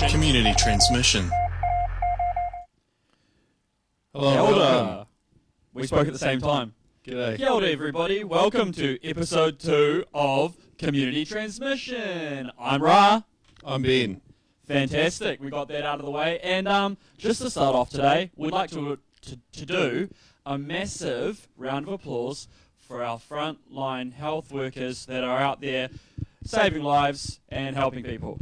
Community transmission. Hello. Kia ora. We spoke at the same time. G'day. Kia ora, everybody. Welcome to episode 2 of Community Transmission. I'm Ra. I'm Ben. Fantastic. We got that out of the way. And just to start off today, we'd like to do a massive round of applause for our frontline health workers that are out there saving lives and helping people.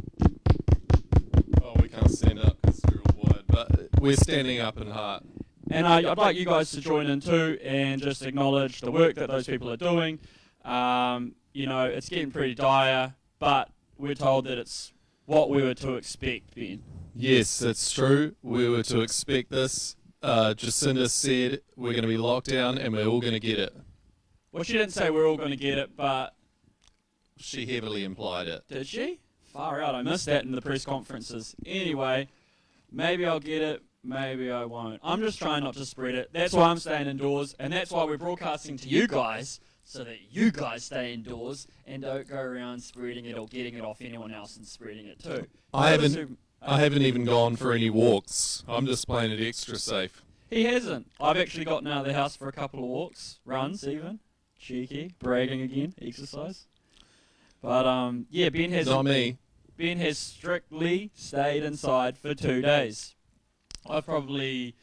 Oh, we can't stand up because we're all wired, but we're standing up in heart. And I'd like you guys to join in too and just acknowledge the work that those people are doing. You know, it's getting pretty dire, but we're told that it's what we were to expect, Ben. Yes, it's true. We were to expect this. Jacinda said we're going to be locked down and we're all going to get it. Well, she didn't say we're all going to get it, but She heavily implied it. did she? Far out. I missed that in the press conferences. Anyway, maybe I'll get it, maybe I won't. I'm just trying not to spread it. That's why I'm staying indoors, and that's why we're broadcasting to you guys, so that you guys stay indoors and don't go around spreading it or getting it off anyone else and spreading it too. I haven't even gone for any walks. I'm just playing it extra safe. He hasn't. I've actually gotten out of the house for a couple of walks, runs even. Cheeky, bragging again, exercise. But yeah, Not me. Ben has strictly stayed inside for 2 days. I've probably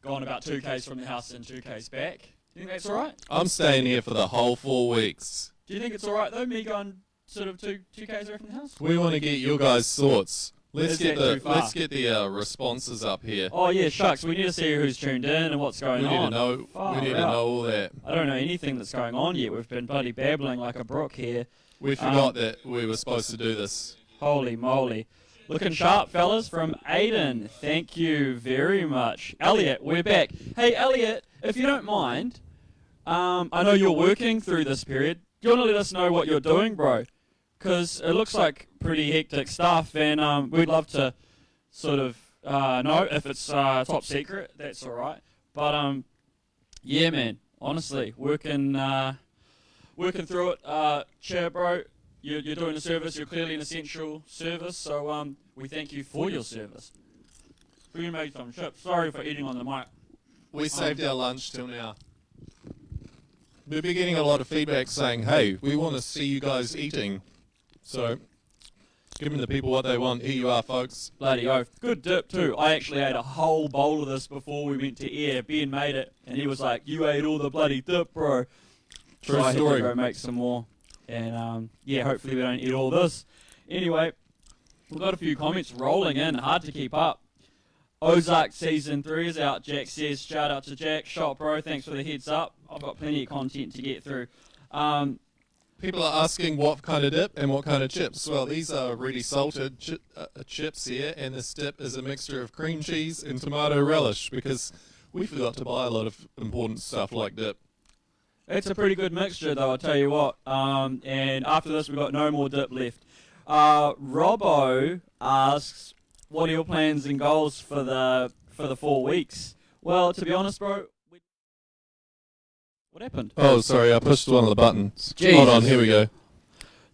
gone about 2Ks from the house and 2Ks back. Do you think that's alright? I'm staying here for the whole 4 weeks. Do you think it's alright though, me going sort of 2Ks away from the house? We want to get your guys' thoughts. Let's Is get that the too far? let's get the responses up here. Oh yeah, shucks, we need to see who's tuned in and what's going We need to on. know. Far We need to out. know all that. I don't know anything that's going on yet. We've been bloody babbling like a brook here. We forgot that we were supposed to do this. Holy moly. Looking sharp, fellas, from Aiden. Thank you very much. Elliot, we're back. Hey, Elliot, if you don't mind, I know you're working through this period. Do you want to let us know what you're doing, bro? Because it looks like pretty hectic stuff, and we'd love to sort of know if it's top secret. That's all right. But, yeah, man, honestly, working through it. Chair, bro. You're doing a service. You're clearly an essential service, so we thank you for your service. We made some chips. Sorry for eating on the mic. We saved our lunch till now. We've been getting a lot of feedback saying, hey, we want to see you guys eating. So, giving the people what they want. Here you are, folks. Bloody oath. Good dip, too. I actually ate a whole bowl of this before we went to air. Ben made it, and he was like, you ate all the bloody dip, bro. True So I had story. to go make some more. And, yeah, hopefully we don't eat all this. Anyway, we've got a few comments rolling in. Hard to keep up. Ozark Season 3 is out, Jack says. Shout out to Jack. Shot, bro. Thanks for the heads up. I've got plenty of content to get through. People are asking what kind of dip and what kind of chips. Well, these are really salted chips here, and this dip is a mixture of cream cheese and tomato relish because we forgot to buy a lot of important stuff like dip. It's a pretty good mixture, though, I'll tell you what. And after this, we've got no more dip left. Robbo asks, what are your plans and goals for the 4 weeks? Well, to be honest, bro, what happened? Oh, sorry, I pushed one of the buttons. Jesus. Hold on, here we go.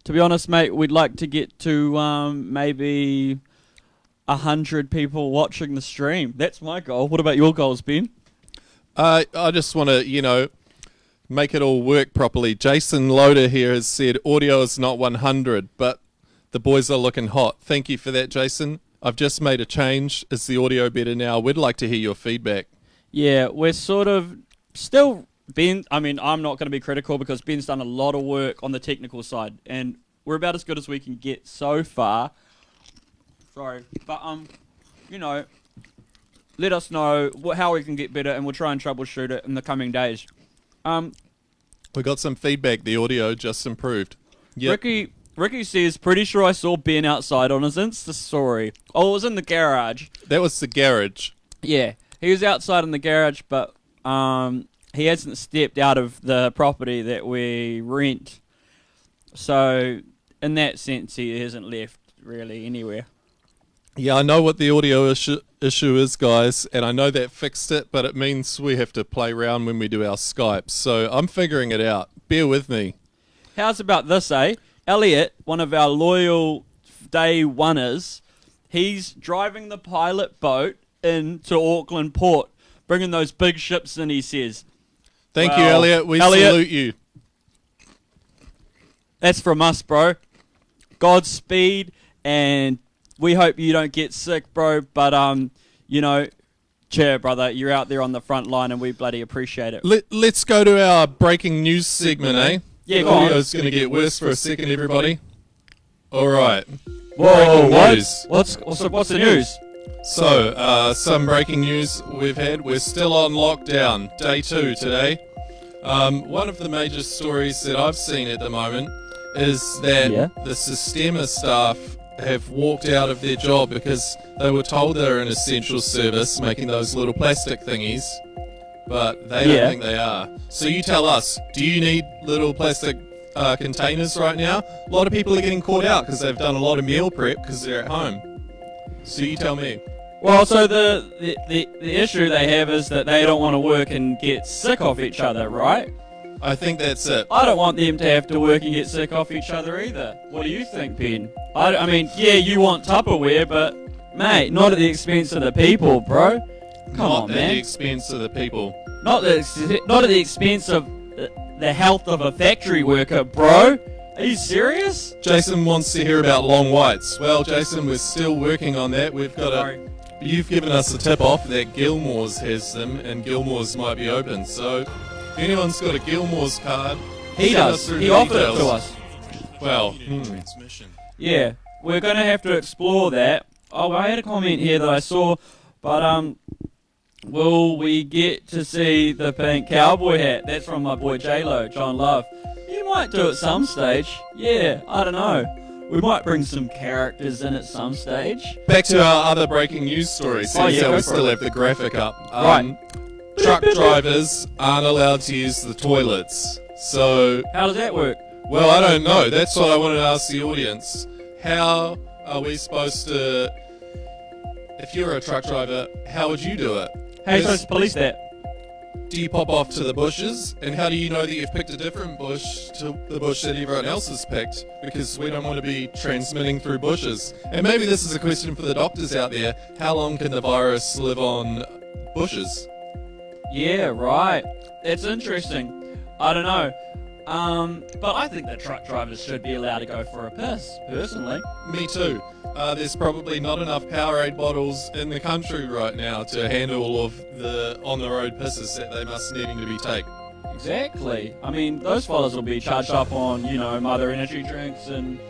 To be honest, mate, we'd like to get to maybe 100 people watching the stream. That's my goal. What about your goals, Ben? I just want to, make it all work properly. Jason Loader here has said audio is not 100, but the boys are looking hot. Thank you for that, Jason. I've just made a change. Is the audio better now? We'd like to hear your feedback. Yeah, we're sort of still... Ben, I mean, I'm not going to be critical because Ben's done a lot of work on the technical side, and we're about as good as we can get so far. Sorry, but let us know how we can get better, and we'll try and troubleshoot it in the coming days. We got some feedback. The audio just improved. Yep. Ricky says, pretty sure I saw Ben outside on his Insta story. Oh, it was in the garage. That was the garage. Yeah, he was outside in the garage, but he hasn't stepped out of the property that we rent. So, in that sense, he hasn't left really anywhere. Yeah, I know what the audio issue is, guys, and I know that fixed it, but it means we have to play around when we do our Skype. So I'm figuring it out. Bear with me. How's about this, eh? Elliot, one of our loyal day oneers, he's driving the pilot boat into Auckland Port, bringing those big ships in, he says. Thank you, Elliot. We salute you. That's from us, bro. Godspeed, and we hope you don't get sick, bro. But, you know, cheer, brother. You're out there on the front line, and we bloody appreciate it. Let's go to our breaking news segment, eh? Yeah, the go on. audio's going to get worse for a second, everybody. All right. Whoa, Breaking what? news. What's the news? So, some breaking news we've had. We're still on lockdown, day 2 today. One of the major stories that I've seen at the moment is that the Sistema staff have walked out of their job because they were told they're an essential service, making those little plastic thingies, but they don't think they are. So you tell us, do you need little plastic containers right now? A lot of people are getting caught out because they've done a lot of meal prep because they're at home. So you tell me. Well, so the issue they have is that they don't want to work and get sick off each other, right? I think that's it. I don't want them to have to work and get sick off each other either. What do you think, Ben? I mean, yeah, you want Tupperware, but, mate, not at the expense of the people, bro. Come on, Not man. at the expense of the people. Not at the expense of the health of a factory worker, bro. Are you serious? Jason wants to hear about long whites. Well, Jason, we're still working on that. We've got Sorry. You've given us a tip off that Gilmore's has them, and Gilmore's might be open. So, if anyone's got a Gilmore's card, He send us does. through He the offered it details. to us. Well, Yeah, we're going to have to explore that. Oh, I had a comment here that I saw, but will we get to see the pink cowboy hat? That's from my boy J-Lo, John Love. You might do it some stage. Yeah, I don't know. We might bring some characters in at some stage. back to our other breaking news story. So, Oh, yeah, go we for still it. have the graphic up. Right. Truck drivers aren't allowed to use the toilets. So, How does that work? well, I don't know. That's what I wanted to ask the audience. How are we supposed to... If you're a truck driver, how would you do it? How are you Yes. supposed to police that? Do you pop off to the bushes? And how do you know that you've picked a different bush to the bush that everyone else has picked? Because we don't want to be transmitting through bushes. And maybe this is a question for the doctors out there. How long can the virus live on bushes? Yeah, right. It's interesting. I don't know. But I think that truck drivers should be allowed to go for a piss, personally. Me too. There's probably not enough Powerade bottles in the country right now to handle all of the on-the-road pisses that they must needing to be taken. Exactly. I mean, those fellas will be charged up on, you know, Mother Energy drinks and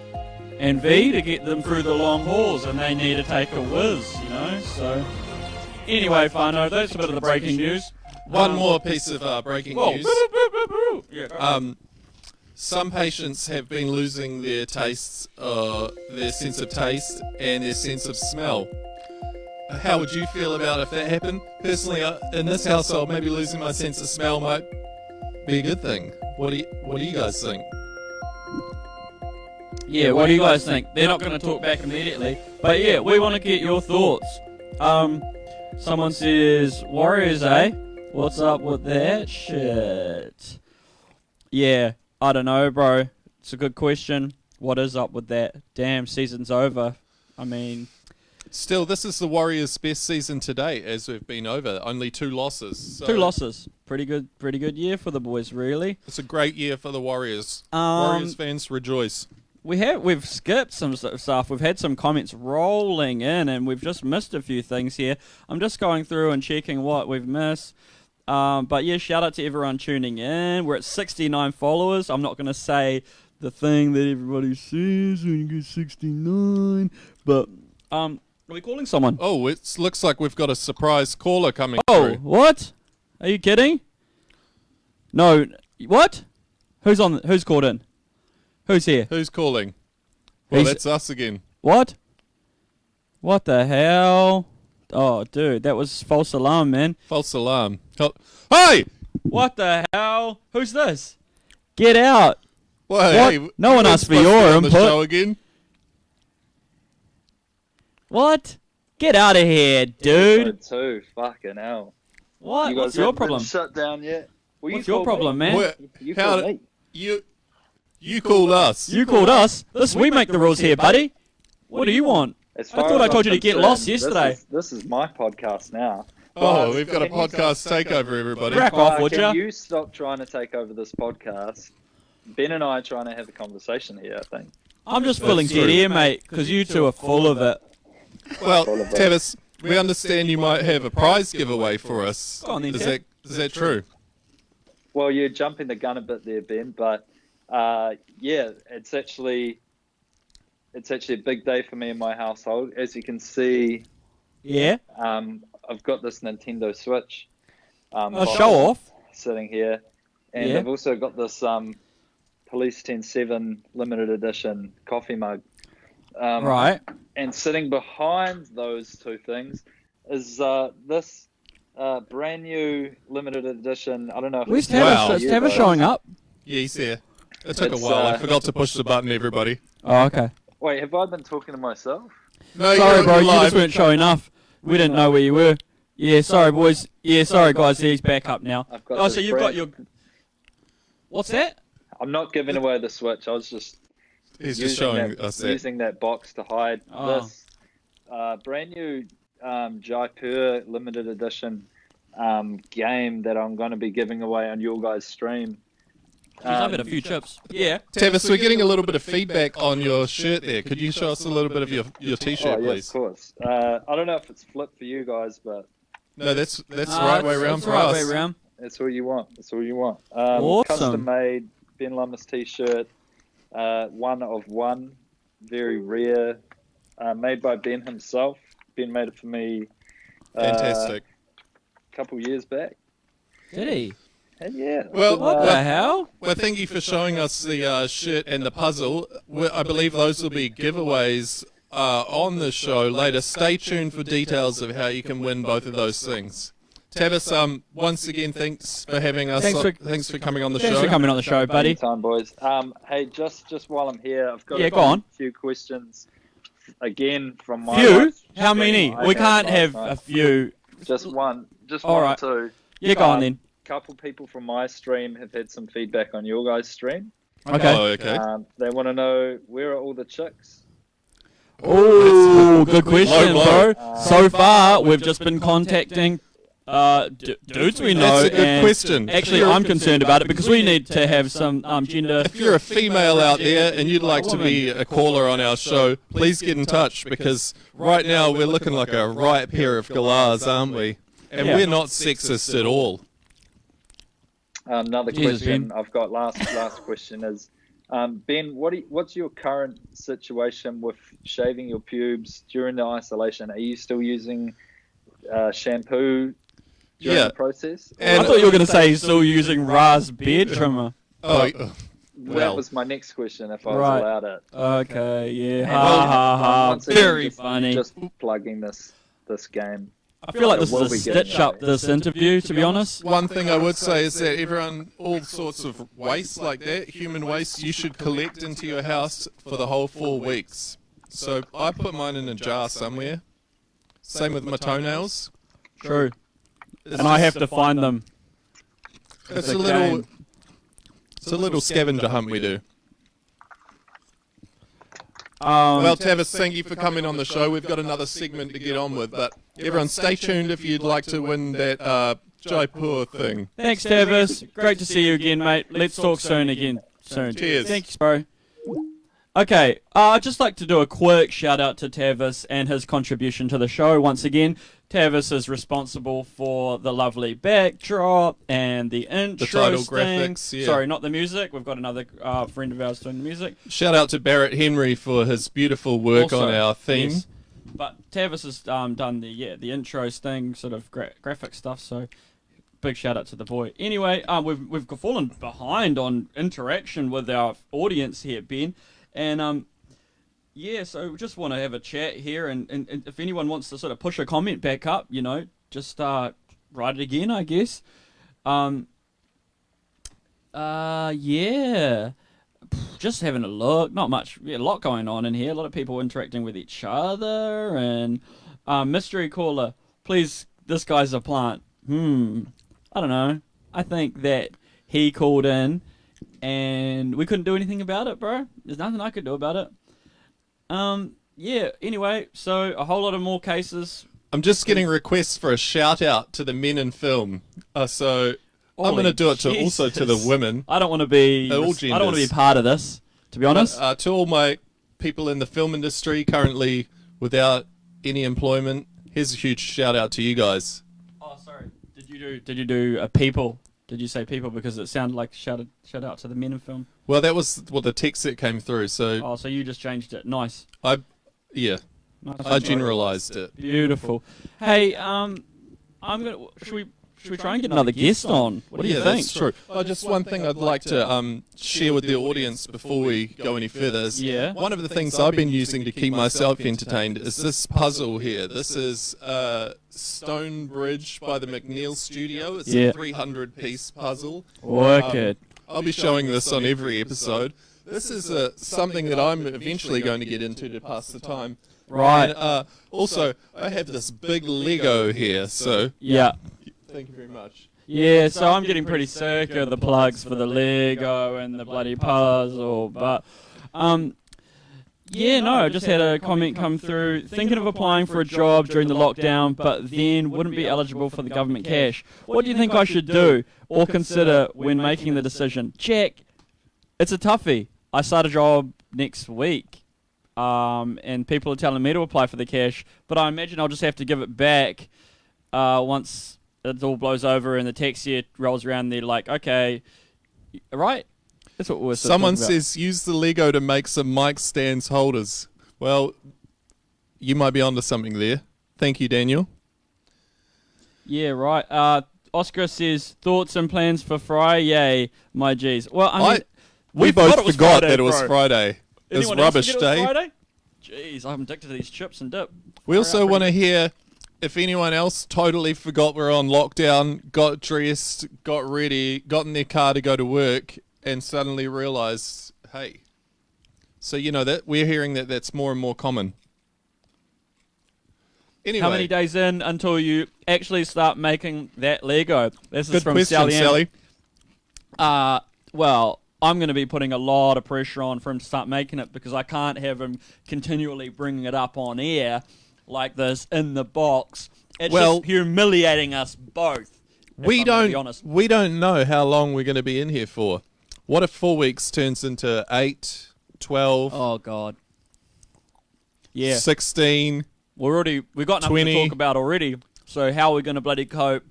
V to get them through the long hauls, and they need to take a whiz, you know. So, anyway, Whānau, that's a bit of the breaking news. One more piece of breaking Whoa. news. Yeah, go. Some patients have been losing their tastes, their sense of taste and their sense of smell. How would you feel about if that happened? Personally, in this household, maybe losing my sense of smell might be a good thing. What do you guys think? Yeah, what do you guys think? They're not going to talk back immediately, but yeah, we want to get your thoughts. Someone says, Warriors, eh? What's up with that shit? Yeah, I don't know, bro. It's a good question. What is up with that? Damn, season's over. I mean, Still, this is the Warriors' best season to date as we've been over. Only 2 losses. So 2 losses. Pretty good year for the boys, really. It's a great year for the Warriors. Warriors fans rejoice. We've skipped some stuff. We've had some comments rolling in, and we've just missed a few things here. I'm just going through and checking what we've missed. But yeah, shout out to everyone tuning in. We're at 69 followers. I'm not going to say the thing that everybody says when you get 69, but are we calling someone? Oh, it looks like we've got a surprise caller coming Oh, through. what? Are you kidding? No, what? Who's called in? Who's here? Who's calling? Well, He's- that's us again. What? What the hell? Oh, dude, that was false alarm, man. False alarm. Hey! What the hell? Who's this? Get out. Well, What? hey, No one we're asked for supposed to your be on the input. show again. What? Get out of here, dude. Episode 2, fucking hell. What? You guys What's your haven't been problem? shut down yet? Well, What's your problem, man? Where- You how called did- me. You called us. You called us. We make the rules here, buddy. What do you want? As I far thought as I told I'm you to get concerned, lost yesterday. This is my podcast now. Oh, we've got a podcast takeover, everybody. Crack off, would Can ya? you stop trying to take over this podcast? Ben and I are trying to have a conversation here, I think. I'm just filling That's dead true. air, mate, because you two are full of it. Well, All of it. Tavis, we understand you might have a prize giveaway for us. Go on then, Is Tav. that true? Well, you're jumping the gun a bit there, Ben, but yeah, it's actually a big day for me in my household. As you can see, Yeah? I've got this Nintendo Switch. Oh, show off. Sitting here, and Yeah. I've also got this Police 10-7 limited edition coffee mug. Right. And sitting behind those two things is this brand new limited edition. I don't know if Where's it's Wow. Tavis? for Is you Tavis guys. showing up? Yeah, he's here. It took a It's, while. I forgot to push the button, everybody. Oh, okay. Wait, have I been talking to myself? No, Sorry, you're bro. You live. just weren't showing up. We didn't know where you were. Yeah, sorry, boys. Yeah, sorry, guys. He's back up now. I've got Oh, this so you've got brand- your... What's that? I'm not giving away the Switch. I was just He's just using showing that, us that. using that box to hide Oh. this brand new Jaipur limited edition game that I'm going to be giving away on your guys' stream. Jeez, I've had a few chips. Yeah. Tavis, we're getting a little bit of feedback on your shirt there. Could you show us a little bit of your t-shirt, Oh, yeah, please? of course. I don't know if it's flipped for you guys, but No, that's the right way around That's for the right us. way around. that's all you want. That's all you want. Awesome. Custom made Ben Lummis t-shirt, one of one, very rare, made by Ben himself. Ben made it for me Fantastic. a couple years back. Did he? And yeah. Well, What the hell? Well, thank you for showing us the shirt and the puzzle. I believe those will be giveaways on the show later. Stay tuned for details of how you can win both of those things. Tavis, once again, thanks for having us. Thanks for coming on the Thanks show. for coming on the show, buddy. Anytime, boys. Hey, just while I'm here, I've got Yeah, a go on. few questions. Again, from my Few? live How stream many? I We had can't last have night. a few. Just one. Just All one right. or two. Yeah, go on then. Couple people from my stream have had some feedback on your guys' stream. Okay. Oh, okay. They want to know, where are all the chicks? Oh, good question, Low blow. bro. So far, we've just been contacting dudes we know. That's a good and question. Actually, I'm concerned about it because we need to have some gender. If you're a female out there and you'd like to be a caller on our show, please get in touch because right now we're looking like a right pair of galahs, aren't we? And Yeah. we're not sexist at all. Another Jesus, question Ben. I've got, last question is, Ben, what's your current situation with shaving your pubes during the isolation? Are you still using shampoo during Yeah. the process? And- I thought you were going to say he's still using Ra's beard trimmer. Oh, that well. was my next question, if I was Right. allowed it. Okay, yeah. And Ha ha ha. once again, Very just- funny. Just plugging this game. I feel like this We'll is a be getting stitch up that. this interview, to be honest. One thing I would say is that everyone, all sorts of waste like that, human waste, you should collect into your house for the whole 4 weeks. So I put mine in a jar somewhere. Same with my toenails. True. It's And I have just- to find them. It's a a little. game. It's a little scavenger hunt we do. Well, Tavis, thank you for coming on the show. We've got another segment to get on with, but everyone, stay tuned if you'd like to win that Jaipur thing. Thanks, Tavis. Great to see you again, mate. Let's talk soon again. Soon. Cheers. Thanks, bro. Okay, I'd just like to do a quick shout out to Tavis and his contribution to the show. Once again, Tavis is responsible for the lovely backdrop and the intro title thing. graphics, yeah. Sorry, not the music. We've got another friend of ours doing the music. Shout out to Barrett Henry for his beautiful work Also, on our theme. yes. But Tavis has done the intros thing, sort of graphic stuff. So big shout out to the boy. Anyway, we've fallen behind on interaction with our audience here, Ben, and yeah. So we just want to have a chat here, and if anyone wants to sort of push a comment back up, just write it again, I guess. Yeah. just having a look. Not much. A lot going on in here. A lot of people interacting with each other. And mystery caller, please. This guy's a plant. I don't know. I think that he called in, and we couldn't do anything about it, bro. There's nothing I could do about it. Yeah. Anyway, so a whole lot of more cases. I'm just getting requests for a shout out to the men in film. So I'm going to do it also to the women. I don't want to be. All I don't want to be part of this, to be honest. To all my people in the film industry currently without any employment, here's a huge shout out to you guys. Oh, sorry. Did you do a people? Did you say people because it sounded like shout out to the men in film? Well, that was the text that came through. So so you just changed it. Nice. Yeah. Nice. I generalised it. Beautiful. Hey, should we try and get another guest on? What do you think? That's true. Just one thing I'd like to share with the audience before we go any further is one of the things I've been using to keep myself entertained is this puzzle here. This is Stone Bridge by the McNeil Studio. It's a 300-piece puzzle. Wicked. I'll be showing this on every episode. This is something that I'm eventually going to get into to pass the time. Right. And, also, I have this big Lego here, so... Yeah. Thank you very much. Yeah, so I'm getting pretty sick of the plugs for the Lego and the bloody puzzle, but... Yeah, no, I just had a comment come through. Thinking of applying for a job during the lockdown, but then wouldn't be eligible for the government cash. What do you think I should do or consider when making the decision? Check. It's a toughie. I start a job next week, and people are telling me to apply for the cash, but I imagine I'll just have to give it back once it all blows over and the tax year rolls around. They're like, okay, right? That's what we're Someone says use the Lego to make some mic stands holders. Well, you might be onto something there. Thank you, Daniel. Yeah, right. Oscar says thoughts and plans for Friday, my G's. Well, I mean, we both forgot that it was Friday. It was Anyone else rubbish forget it was day. Friday? Jeez, I'm addicted to these chips and dip. We also want to hear if anyone else totally forgot we're on lockdown, got dressed, got ready, got in their car to go to work, and suddenly realised, hey. So, you know, that we're hearing that that's more and more common. Anyway. How many days in until you actually start making that Lego? This is Good from question, Sally. Well, I'm going to be putting a lot of pressure on for him to start making it because I can't have him continually bringing it up on air like this in the box. It's just humiliating us both. We don't know how long we're going to be in here for. What if 4 weeks turns into 8, 12? Oh God. Yeah. 16. We've got nothing 20. to talk about already. So how are we going to bloody cope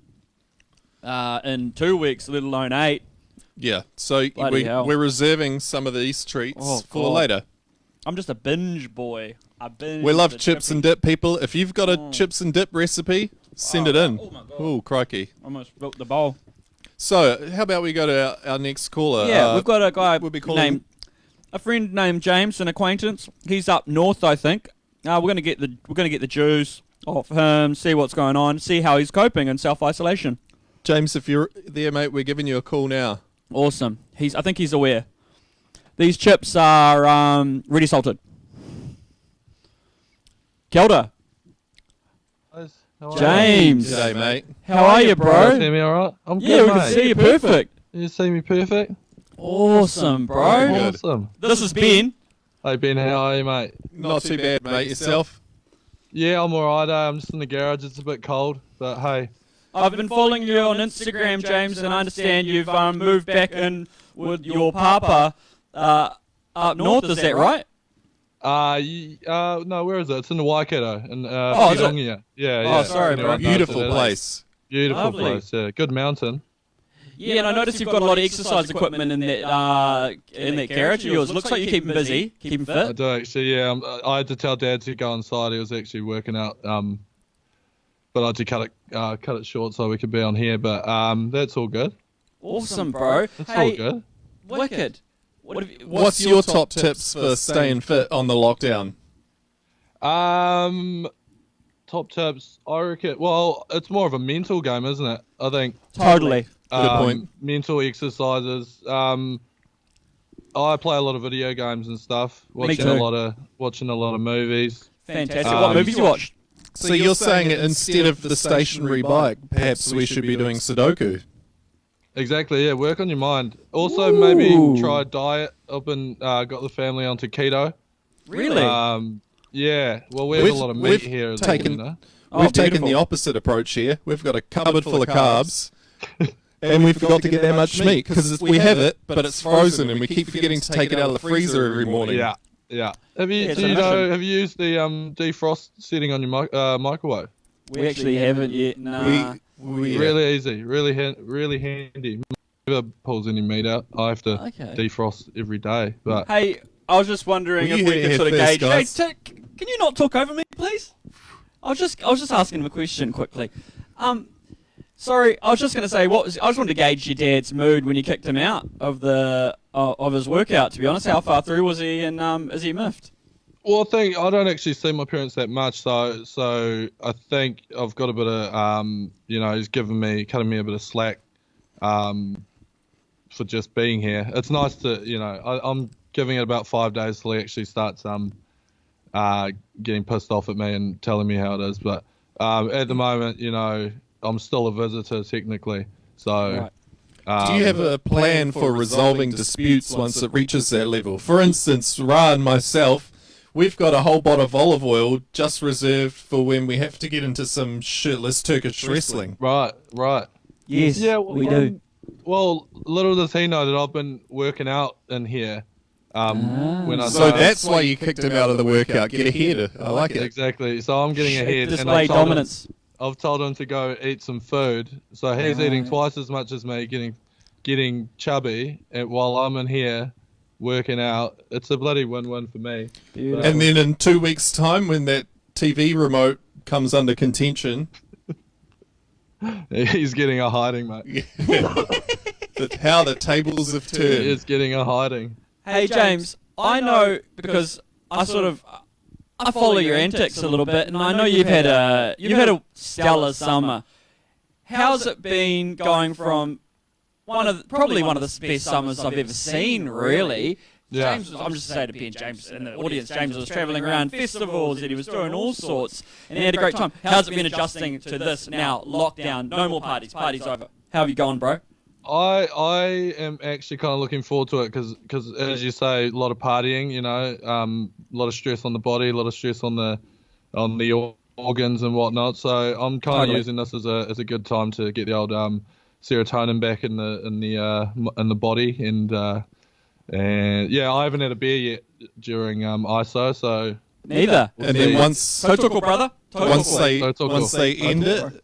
in 2 weeks, let alone 8? Yeah. So we're reserving some of these treats for later. I'm just a binge boy. We love chips and dip, people. If you've got a chips and dip recipe, send it in. Oh my God. Oh, crikey. Almost broke the bowl. So, how about we go to our next caller? Yeah, we've got a guy a friend named James, an acquaintance. He's up north, I think. We're gonna get the juice off him, see what's going on, see how he's coping in self-isolation. James, if you're there, mate, we're giving you a call now. Awesome. I think he's aware. These chips are ready salted. Kia ora. James. G'day, mate. How are you, bro? Can you see me alright? I'm good, Yeah, we mate. can see you perfect. You see me perfect? Awesome, bro. Good. Awesome. This is Ben. Hey Ben, how are you, mate? Not too bad, mate. Yourself? Yeah, I'm alright. I'm just in the garage. It's a bit cold, but hey. I've been following you on Instagram, James, and I understand you've moved back in with your papa up north. Is that right? No, where is it? It's in the Waikato in is it? Whanganui. Yeah. sorry, bro. Beautiful place. Beautiful Lovely. place. Yeah, good mountain. Yeah, and I noticed you've got a lot of exercise equipment in that carriage of yours. Looks like you're keeping busy, keeping I fit. do actually. Yeah, I had to tell Dad to go inside. He was actually working out. But I had to cut it short so we could be on here. But that's all good. Awesome, bro. That's Hey, all good. wicked. What's your top tips for staying fit on the lockdown? Top tips. I reckon. Well, it's more of a mental game, isn't it? I think. Totally. Good point. Mental exercises. I play a lot of video games and stuff. Watching too. a lot of movies. Fantastic. What movies you watched? So you're saying instead of the stationary bike, perhaps we should be doing Sudoku? Exactly, yeah. Work on your mind. Also, maybe try diet. I've been got the family onto keto. Really? Yeah. Well, we have a lot of meat here as well, you know. We've taken the opposite approach here. We've got a cupboard full of carbs, and we forgot to get that much meat because we have it, but it's frozen, and we keep forgetting to take it out of the freezer every morning. Yeah, yeah. Have Yeah, you have you used the defrost setting on your microwave? We actually haven't yet. Nah. We Really easy, really handy. Never pulls any meat out. I have to defrost every day, but Hey, I was just wondering Well, if you we heard could it sort of here gauge. Hey, first, guys. can you not talk over me, please? I was just asking him a question quickly. Sorry, I was just going to say I just wanted to gauge your dad's mood when you kicked him out of his workout. To be honest, how far through was he, and is he miffed? well, I don't actually see my parents that much, so I think I've got a bit of he's cutting me a bit of slack, for just being here. It's nice to I'm giving it about 5 days till he actually starts getting pissed off at me and telling me how it is. But at the moment, I'm still a visitor technically. So, Do you have a plan for resolving disputes once it reaches that level? For instance, Ra and myself, we've got a whole bottle of olive oil just reserved for when we have to get into some shirtless Turkish wrestling. right. Yes, Yeah, we do. Well, little does he know that I've been working out in here. When I So started. that's why you kicked him out of the workout. Get ahead. I like it. Exactly. So I'm getting ahead. Display and I've told him- dominance. I've told him to go eat some food, so he's eating twice as much as me, getting chubby, and while I'm in here working out. It's a bloody win-win for me. Beautiful. And then in 2 weeks' time, when that TV remote comes under contention, He's getting a hiding, mate. how the tables have He turned. is getting a hiding. Hey James, I know because I follow your antics a little bit, and I know you've had a stellar summer. How's it been going from probably one of the best summers I've ever seen, really? Yeah. James, I'm just saying to Ben, James in the audience, James was travelling around festivals and he was doing all sorts, and he had a great time. How's it been adjusting to this now? Lockdown, no more parties, parties over. How have you gone, bro? I am actually kind of looking forward to it because as you say, a lot of partying, a lot of stress on the body, a lot of stress on the organs and whatnot. So I'm kind of using this as a good time to get the old serotonin back in the body, and yeah, I haven't had a beer yet during ISO, so Neither. And then once Totoko, brother. once Totoko. they end it,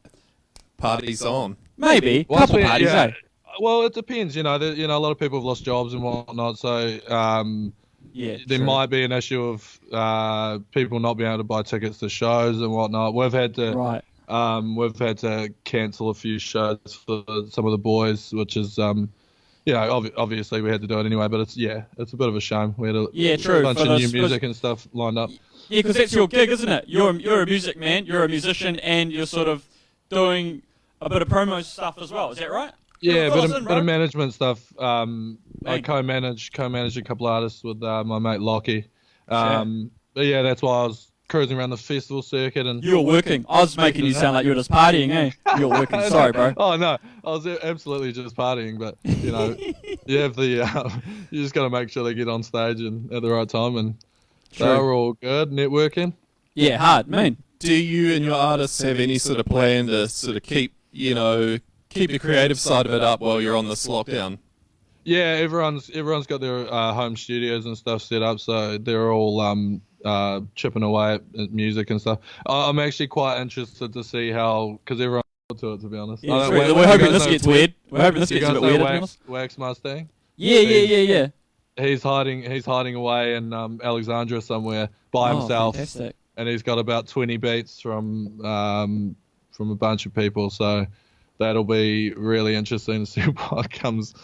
party's on. Maybe. Once Couple we- parties, yeah. eh? Well, it depends. A lot of people have lost jobs and whatnot, so Yeah. there true. might be an issue of people not being able to buy tickets to shows and whatnot. We've had to cancel a few shows for some of the boys, which is obviously we had to do it anyway. But it's a bit of a shame. We had a True, bunch for of new those- music and stuff lined up. Yeah, because that's your gig, isn't it? You're a music man, you're a musician, and you're sort of doing a bit of promo stuff as well. Is that right? Yeah, Fill us bit in, of bro. management stuff. I Mate. co-manage a couple artists with my mate Lockie. But yeah, that's why I was cruising around the festival circuit and. You're working. I was making you sound like you were just partying, eh? You're working. Sorry, bro. Oh no, I was absolutely just partying, but you have the you just got to make sure they get on stage and at the right time, and True. they were all good networking. Yeah, hard, man. Do you and your artists have any sort of plan to sort of keep the creative side of it up while you're on this lockdown? Yeah, everyone's got their home studios and stuff set up, so they're all chipping away at music and stuff. I'm actually quite interested to see how, because everyone's to it, to be honest. Yeah, I don't- sweet. you We're hoping guys this know- gets weird. We're hoping this You gets a guys bit weird. know to be honest. Wax Mustang? Yeah. He's hiding away in Alexandria somewhere by Oh, himself, fantastic. and he's got about 20 beats from a bunch of people. So that'll be really interesting to see what comes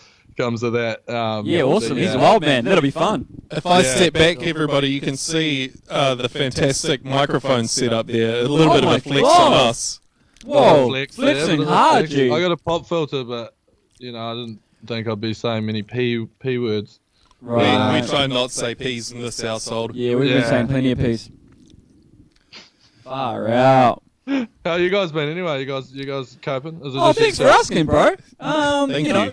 of that. Yeah, awesome. but He's a wild man. That'll be fun. If I Yeah. step back, everybody, you can see the fantastic microphone set up there. A little bit of my a flex God. on us. Whoa, Flex, flexing yeah, but hard, flex. I G. got a pop filter, but I didn't think I'd be saying many p words. We try and not say peas in this household. Yeah, we've been saying plenty of peas. Far out. How you guys been anyway? You guys coping? Is it Oh, just thanks for yourself? asking, bro. Thank you know, you.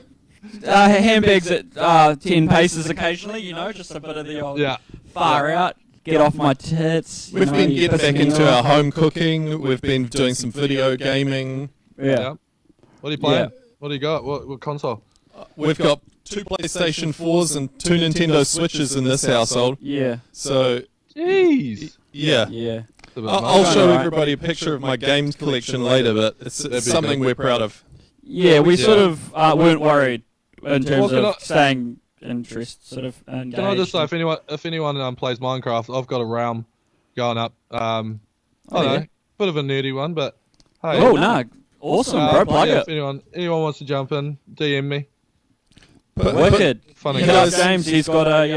handbags at 10 paces occasionally, just a bit of the old Yeah. far out, get off my tits. We've been you getting piss back me into our off. home cooking. We've been doing some video gaming. Yeah. What are you playing? Yeah. What do you got? What console? We've got 2 PlayStation 4s and 2 Nintendo Switches in this household. Yeah. So, Jeez. yeah. Yeah. It's a bit I'll much. show Alright. everybody a picture of my games collection later, but it's That'd be something good. we're proud of. Yeah, we Yeah. sort of weren't worried in terms Well, can of I- staying interest, sort of engaged. Can I just say, if anyone plays Minecraft, I've got a realm going up. I don't yeah. know, bit of a nerdy one, but hey. Oh, no. Awesome, bro. Plug yeah, it. if anyone wants to jump in, DM me. Wicked. Funny Hit up guys. James. He's got a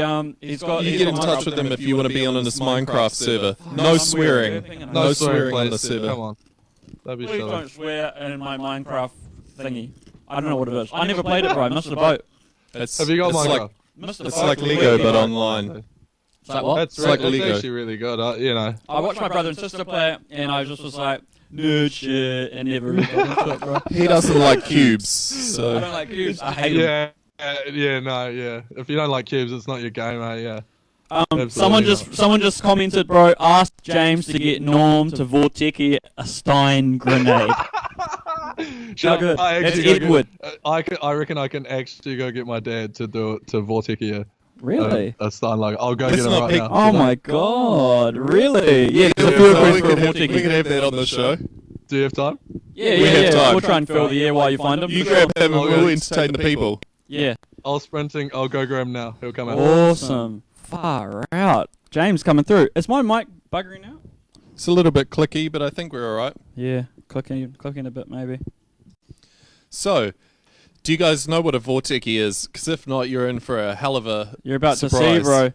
You get in touch with them if you want to be on this Minecraft server. No swearing. No swearing on the please. server. Come on. That'd be Please silly. don't swear in my Minecraft thingy. I don't know what it is. I never played it, bro. I missed the boat. It's, Have you got it's Minecraft? like, Missed the it's boat. like Lego, but online. It's like what? That's It's like it's Lego. actually really good. You know. I watched my brother and sister play it, and I just was like, nerd shit, and never really got into it, bro. He doesn't like cubes, I so don't like cubes. I hate them. Yeah. If you don't like cubes, it's not your game, mate. Yeah. Someone Absolutely just commented, bro. Ask James to get Norm to Vorteki a Stein grenade. How good? That's Edward. I reckon I can actually go get my dad to do it to Vorteki. Really? A Stein like I'll go Let's get him not right pick- now. Oh my god! Really? Yeah. There's a few so requests we for a can Vorteki. have that on the show. Do you have time? Yeah, We have time. We'll try and fill the air while you find him. You for grab sure. him and we'll entertain the people. Yeah. I'll go grab him now. He'll come out. Awesome. Far out. James coming through. Is my mic buggering out? It's a little bit clicky, but I think we're alright. Yeah. Clicking a bit maybe. So, do you guys know what a Vorteki is? Because if not, you're in for a hell of a You're about surprise. to see,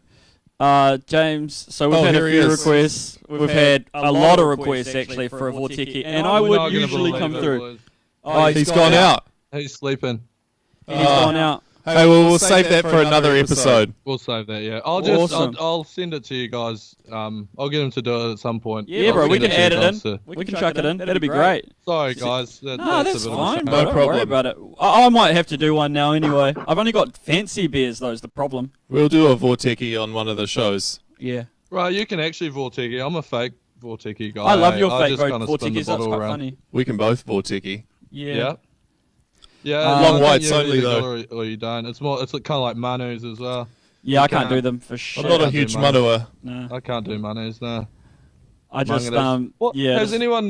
bro. James, so we've Oh, had here a he few is. requests. We've had a lot of requests actually for a Vorteki, and I We're not would gonna usually believe come it, through. boys. Oh, He's gone out. He's sleeping. He's gone out. Hey, well, we'll save that for another episode. We'll save that. Yeah. I'll Awesome. send it to you guys. I'll get him to do it at some point. Yeah, I'll bro, we send can to you add it guys in. to- We can chuck it in. That'd be great. Sorry, guys. No, that's a bit of a fine, shame. bro. No Don't problem. worry about it. I might have to do one now anyway. I've only got fancy beers, though, is the problem. We'll do a Vorteki on one of the shows. Yeah. Right, you can actually Vorteki. I'm a fake Vorteki guy. I love your I fake just road kinda spin the Vortekis. That's bottle quite around. funny. We can both Vorteki. Yeah. Uh, I long think whites you only, either though. got Or you don't. It's kind of like Manus as well. Yeah, I You can't can't. do them for sure. I'm not a Can't do huge mine. manua. Nah. I can't do Manus, no. I just, Mangares. yeah. Has anyone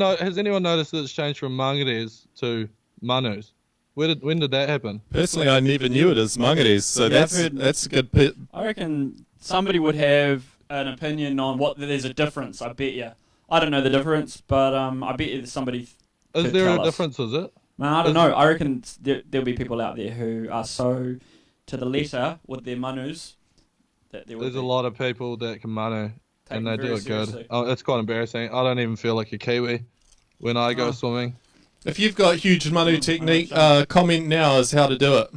noticed that it's changed from Mangares to Manus? When did that happen? Personally, I never knew it as Mangares, so Yeah, I've heard- that's a good bit. I reckon somebody would have an opinion on what there's a difference. I bet you. I don't know the difference, but I bet you somebody. Is could there tell a us. difference? Is it? Man, I don't know. I reckon there'll be people out there who are so to the letter with their manus that there will There's be. a lot of people that can Manu, Taken and they very do it seriously. good. Oh, it's quite embarrassing. I don't even feel like a Kiwi when I go Oh. swimming. If you've got huge manu technique, comment now as how to do it.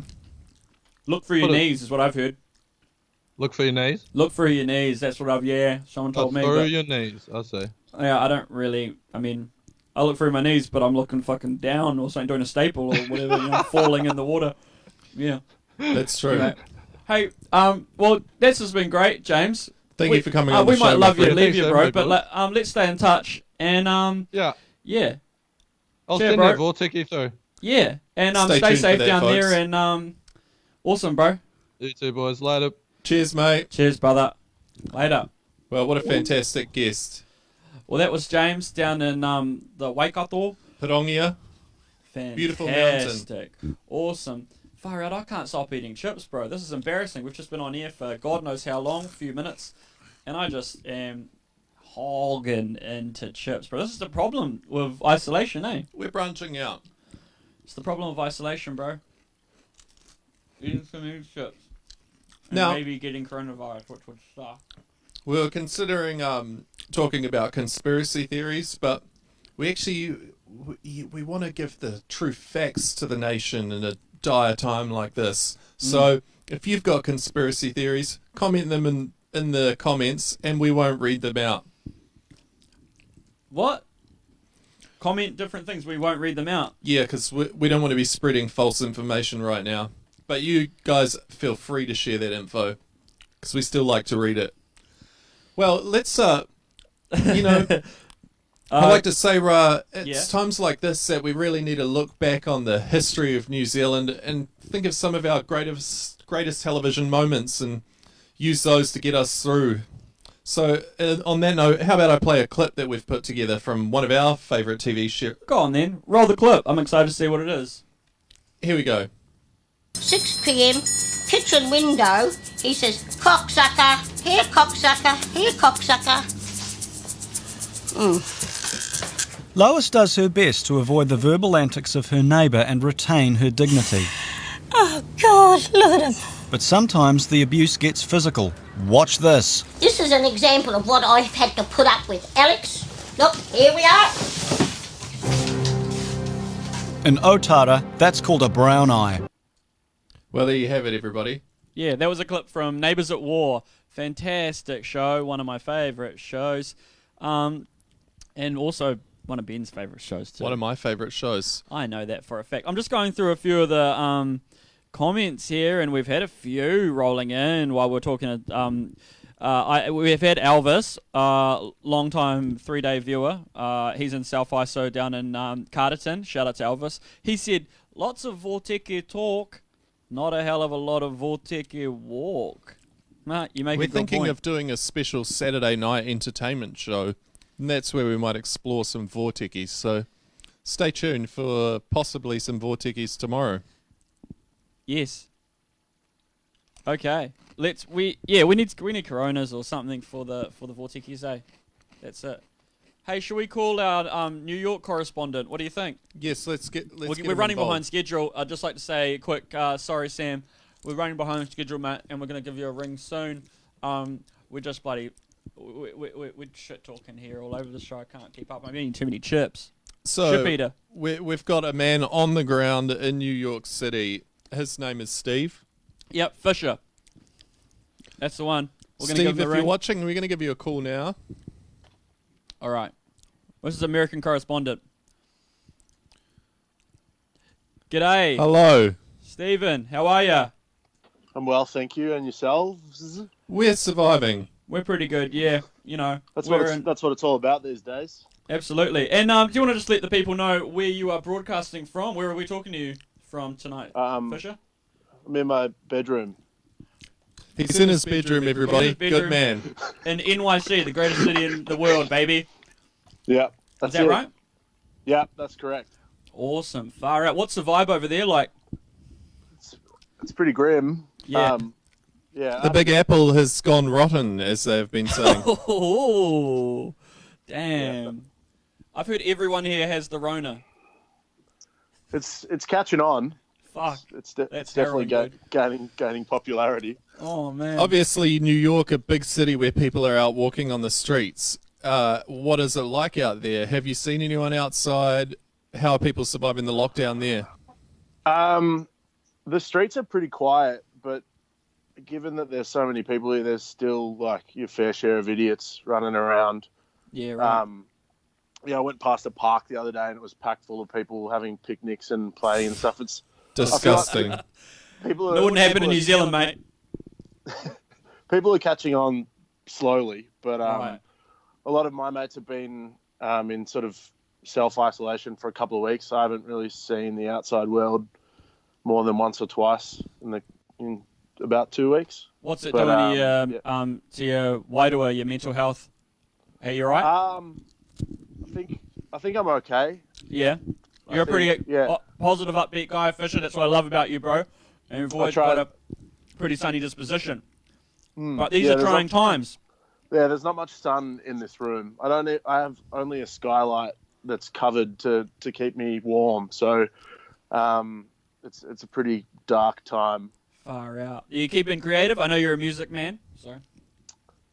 Look for your Put it- knees is what I've heard. Look for your knees. Look for your knees. That's what someone told me. Through But, your knees, I see. yeah, I don't really. I mean, I look through my knees, but I'm looking fucking down or something, doing a staple or whatever, falling in the water. Yeah. That's true. Anyway. Hey, well, this has been great, James. Thank you for coming on We the show, might my love you and friend. leave you, Thanks, bro, everybody. but let's stay in touch. And, Yeah, yeah. I'll Yeah, send bro. that Vorteki through. Yeah. And Stay stay tuned safe for that, down folks. there. And, awesome, bro. You two boys, later. Cheers, mate. Cheers, brother. Later. Well, what a fantastic guest. Well, that was James down in the Waikato. Pirongia. Fantastic. Beautiful mountain. Awesome. Far out, I can't stop eating chips, bro. This is embarrassing. We've just been on air for God knows how long, a few minutes, and I just am hogging into chips, bro. This is the problem with isolation, eh? We're branching out. It's the problem of isolation, bro. Eating so many chips. And Now- maybe getting coronavirus, which would suck. We were considering talking about conspiracy theories, but we actually we want to give the true facts to the nation in a dire time like this. So If you've got conspiracy theories, comment them in the comments, and we won't read them out. What? Comment different things. We won't read them out. Yeah, because we don't want to be spreading false information right now. But you guys feel free to share that info, because we still like to read it. Well, let's, you know, I like to say, it's times like this that we really need to look back on the history of New Zealand and think of some of our greatest television moments and use those to get us through. So, on that note, how about I play a clip that we've put together from one of our favourite TV shows? Go on then. Roll the clip. I'm excited to see what it is. Here we go. 6 p.m, kitchen window, he says, cocksucker, here cocksucker, here cocksucker. Lois does her best to avoid the verbal antics of her neighbour and retain her dignity. Oh God, look at him. But sometimes the abuse gets physical. Watch this. This is an example of what I've had to put up with. Alex, look, here we are. In Otara, that's called a brown eye. Well, there you have it, everybody. Yeah, that was a clip from Neighbours at War. Fantastic show, one of my favourite shows. And also one of Ben's favourite shows too. One of my favourite shows. I know that for a fact. I'm just going through a few of the comments here, and we've had a few rolling in while we're talking. We've had Elvis, long-time 3-day viewer. He's in South Iso down in Carterton. Shout out to Elvis. He said, lots of Vorteke talk, not a hell of a lot of Vorteke walk. You make We're a good thinking point. of doing a special Saturday night entertainment show, and that's where we might explore some Vortekes. So stay tuned for possibly some Vortekes tomorrow. Yes. Okay. We need Coronas or something for the Vortekes, eh? That's it. Hey, should we call our New York correspondent? What do you think? Yes, let's get We're him running involved. behind schedule. I'd just like to say a quick sorry, Sam. We're running behind schedule, Matt, and we're going to give you a ring soon. We're just we're shit talking here all over the show. I can't keep up. I'm eating too many chips. So Chip eater. we've got a man on the ground in New York City. His name is Steve. Yep, Fisher. That's the one. We're going to give Steve, him if the you're ring. watching, we're going to give you a call now. All right. This is American correspondent. G'day, Hello. Stephen. How are ya? I'm well, thank you. And yourselves? We're surviving. We're pretty good, yeah. You know, That's we're what it's all about these days. absolutely. And do you want to just let the people know where you are broadcasting from? Where are we talking to you from tonight, Fisher? I'm in my bedroom. He's in his bedroom, everybody. bedroom. Good man. In NYC, the greatest city in the world, baby. Yeah, Is that's that it. right? Yeah, that's correct. Awesome. Far out. What's the vibe over there like? It's pretty grim. Yeah. Yeah. The Big Apple has gone rotten, as they've been saying. Oh, damn. I've heard everyone here has the Rona. It's catching on. Fuck. It's That's definitely harrowing, gaining popularity. Oh, man. Obviously, New York, a big city where people are out walking on the streets. What is it like out there? Have you seen anyone outside? How are people surviving the lockdown there? The streets are pretty quiet, but given that there's so many people here, there's still like your fair share of idiots running around. Yeah, right. I went past a park the other day and it was packed full of people having picnics and playing and stuff. It's Disgusting. people. That wouldn't happen in New Zealand, mate. People are catching on slowly, but Right. a lot of my mates have been in sort of self-isolation for a couple of weeks. I haven't really seen the outside world more than once or twice in about 2 weeks. What's it But, doing to your wairua, your mental health? Are you right? I think I'm okay. Yeah. You're a pretty yeah. positive, upbeat guy, Fisher. That's what I love about you, bro. And you've always try. got a pretty sunny disposition. But these Yeah, are there's trying times. Yeah, there's not much sun in this room. I have only a skylight that's covered to keep me warm. So it's a pretty dark time. Far out. Are you keeping creative? I know you're a music man. Sorry.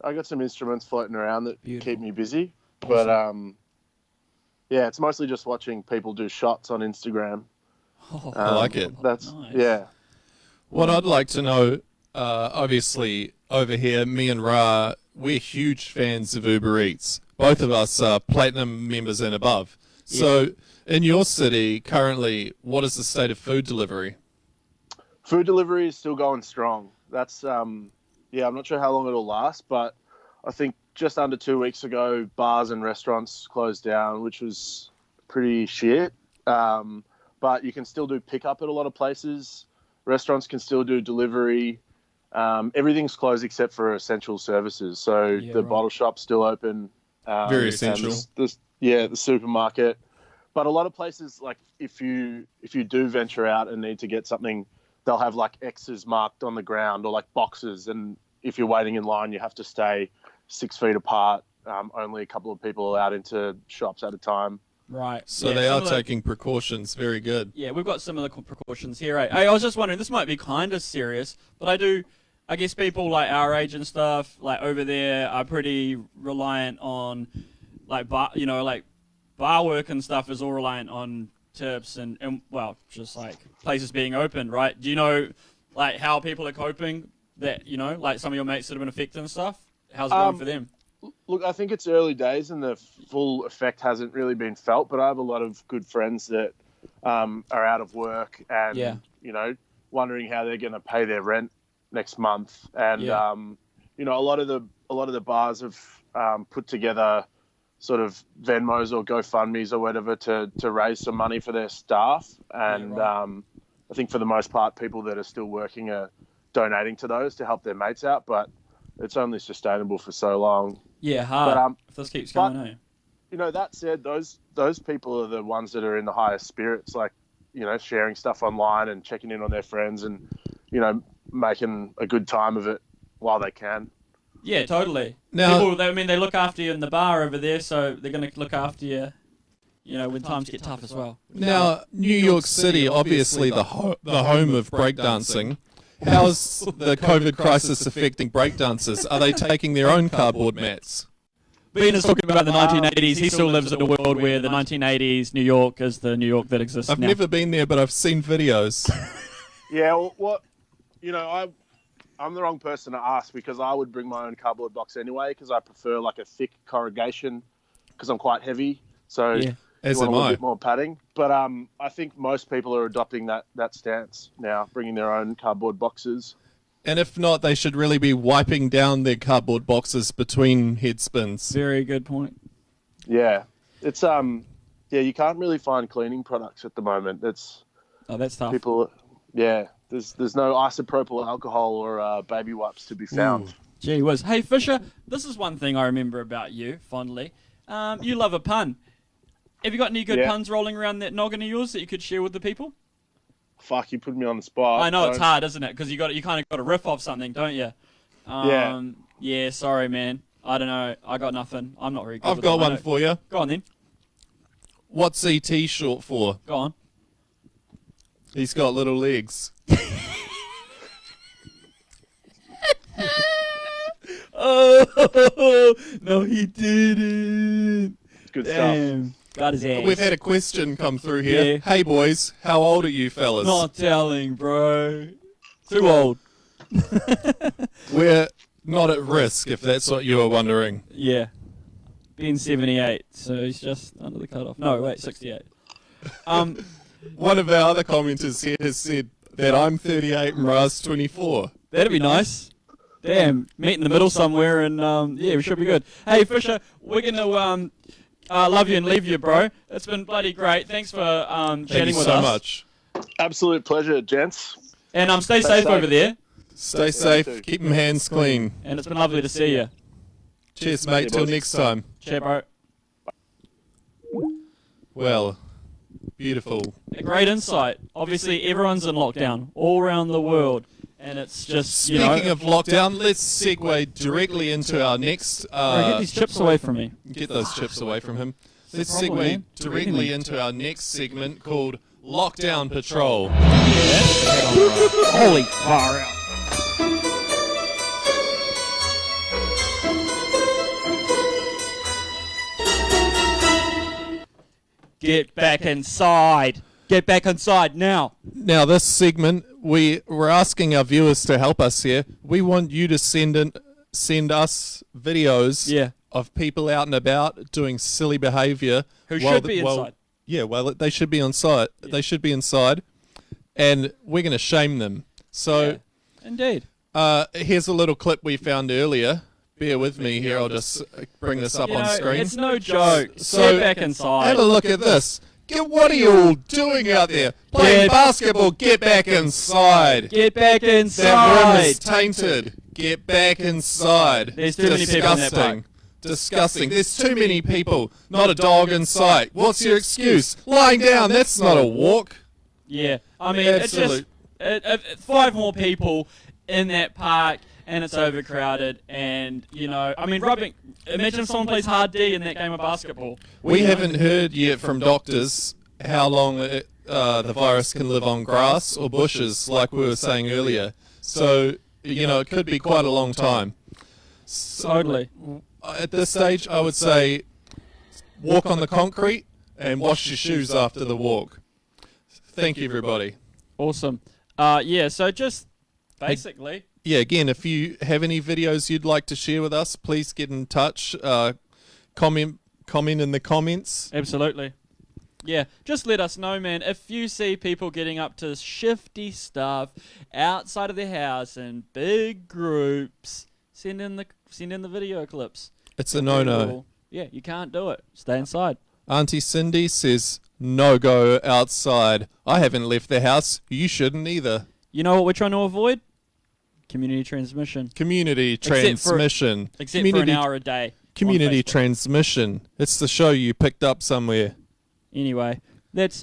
I got some instruments floating around that Beautiful. keep me busy. But yeah, it's mostly just watching people do shots on Instagram. Oh, I like it. That's Nice. yeah. What I'd like to know, obviously, over here, me and Ra, we're huge fans of Uber Eats. Both of us are platinum members and above. So, in your city, currently, what is the state of food delivery? Food delivery is still going strong. That's, I'm not sure how long it'll last, but I think just under 2 weeks ago, bars and restaurants closed down, which was pretty shit. But you can still do pickup at a lot of places. Restaurants can still do delivery. Everything's closed except for essential services. So the bottle shop's still open. Very essential. The supermarket. But a lot of places, like if you do venture out and need to get something, they'll have like X's marked on the ground or like boxes. And if you're waiting in line, you have to stay 6 feet apart. Only a couple of people allowed into shops at a time. Right. So they are taking precautions. Very good. Yeah, we've got similar precautions here. Right? I was just wondering, this might be kind of serious, but I guess people like our age and stuff, like over there, are pretty reliant on, like bar work and stuff is all reliant on tips and well, just like places being open, right? Do you know, like how people are coping? That like some of your mates that have been affected and stuff. How's it going for them? Look, I think it's early days and the full effect hasn't really been felt, but I have a lot of good friends that are out of work and, wondering how they're going to pay their rent next month. And, a lot of the bars have put together sort of Venmos or GoFundMes or whatever to raise some money for their staff. And I think for the most part, people that are still working are donating to those to help their mates out, but it's only sustainable for so long. Yeah, hard. But, if this keeps going, that said, those people are the ones that are in the highest spirits, like, sharing stuff online and checking in on their friends and, making a good time of it while they can. Yeah, totally. Now, people, they look after you in the bar over there, so they're going to look after you, when times get tough as well. Now, New York City, obviously the home of breakdancing. How's the COVID crisis affecting breakdancers? Are they taking their own cardboard mats? Ben is talking about the 1980s. He still lives in a world where the 1980s New York is the New York that exists I've now. never been there, but I've seen videos. Yeah, well, I'm the wrong person to ask because I would bring my own cardboard box anyway because I prefer like a thick corrugation because I'm quite heavy. So As you want am a little I. bit more padding. But I think most people are adopting that stance now, bringing their own cardboard boxes. And if not, they should really be wiping down their cardboard boxes between head spins. Very good point. Yeah, it's you can't really find cleaning products at the moment. That's tough. People, there's no isopropyl alcohol or baby wipes to be found. Gee whiz. Hey Fisher, this is one thing I remember about you fondly. You love a pun. Have you got any good puns rolling around that noggin of yours that you could share with the people? Fuck, you put me on the spot. I know it's hard, isn't it? Because you kind of got to riff off something, don't you? Yeah, sorry, man. I don't know. I got nothing. I'm not very good. I've got one for you. Go on then. What's ET short for? Go on. He's got little legs. Oh no, he didn't. Good Damn. Got his ass. We've had a question come through here. Yeah. Hey boys, how old are you fellas? Not telling, bro. Too old. We're not at risk, if that's what you were wondering. Yeah. Being 78, so he's just under the cutoff. No, wait, 68. One of our other commenters here has said that I'm 38 and Raz 24. That'd be nice. Damn, meet in the middle somewhere, and we should be good. Hey Fisher, we're gonna love you and leave you, bro. It's been bloody great. Thanks for Thank chatting you with so us. much. Absolute pleasure, gents. And stay safe over there. Stay safe, keep them hands clean. And it's been lovely to see you. Cheers, mate. Till next time. Cheers, bro. Well, beautiful. A great insight. Obviously, everyone's in lockdown all around the world. And it's just, Speaking of lockdown, let's segue directly into our next... Bro, get these chips away from me. Get those chips away from him. Let's problem, segue man? directly into our next segment called Lockdown Patrol. Holy far out. Get back inside. Get back inside now. Now, this segment, we're asking our viewers to help us here. We want you to send us videos Yeah. of people out and about doing silly behaviour. Who should be inside. They should be on site. They should be inside, and we're going to shame them. So, Indeed. here's a little clip we found earlier. Bear with me here. I'll just bring this up You on know, screen. it's no joke. So- Get back inside. Have a look at this. What are you all doing out there? Playing basketball. Get back inside. Get back That room inside. is tainted. Get back inside. There's too many people in that park. Disgusting. There's too many people. Not a dog in sight. What's your excuse? Lying down. That's not a walk. Yeah, I mean, it's just Absolute. 5 more people in that park, and it's overcrowded. And I mean, imagine if someone plays hard D in that game of basketball. We haven't heard yet from doctors how long the virus can live on grass or bushes, like we were saying earlier. So, it could be quite a long time. So, Totally. at this stage, I would say walk on the concrete and wash your shoes after the walk. Thank you, everybody. Awesome. So just basically, Yeah, again, if you have any videos you'd like to share with us, please get in touch. Comment in the comments. absolutely. Yeah, just let us know, man. If you see people getting up to shifty stuff outside of their house in big groups, send in the video clips. It's a no-no. Yeah, you can't do it. Stay inside. Auntie Cindy says, no go outside. I haven't left the house. You shouldn't either. You know what we're trying to avoid? Community transmission. Community Except for- transmission. Except for an hour a day. Community on Facebook. transmission. It's the show you picked up somewhere. Anyway, that's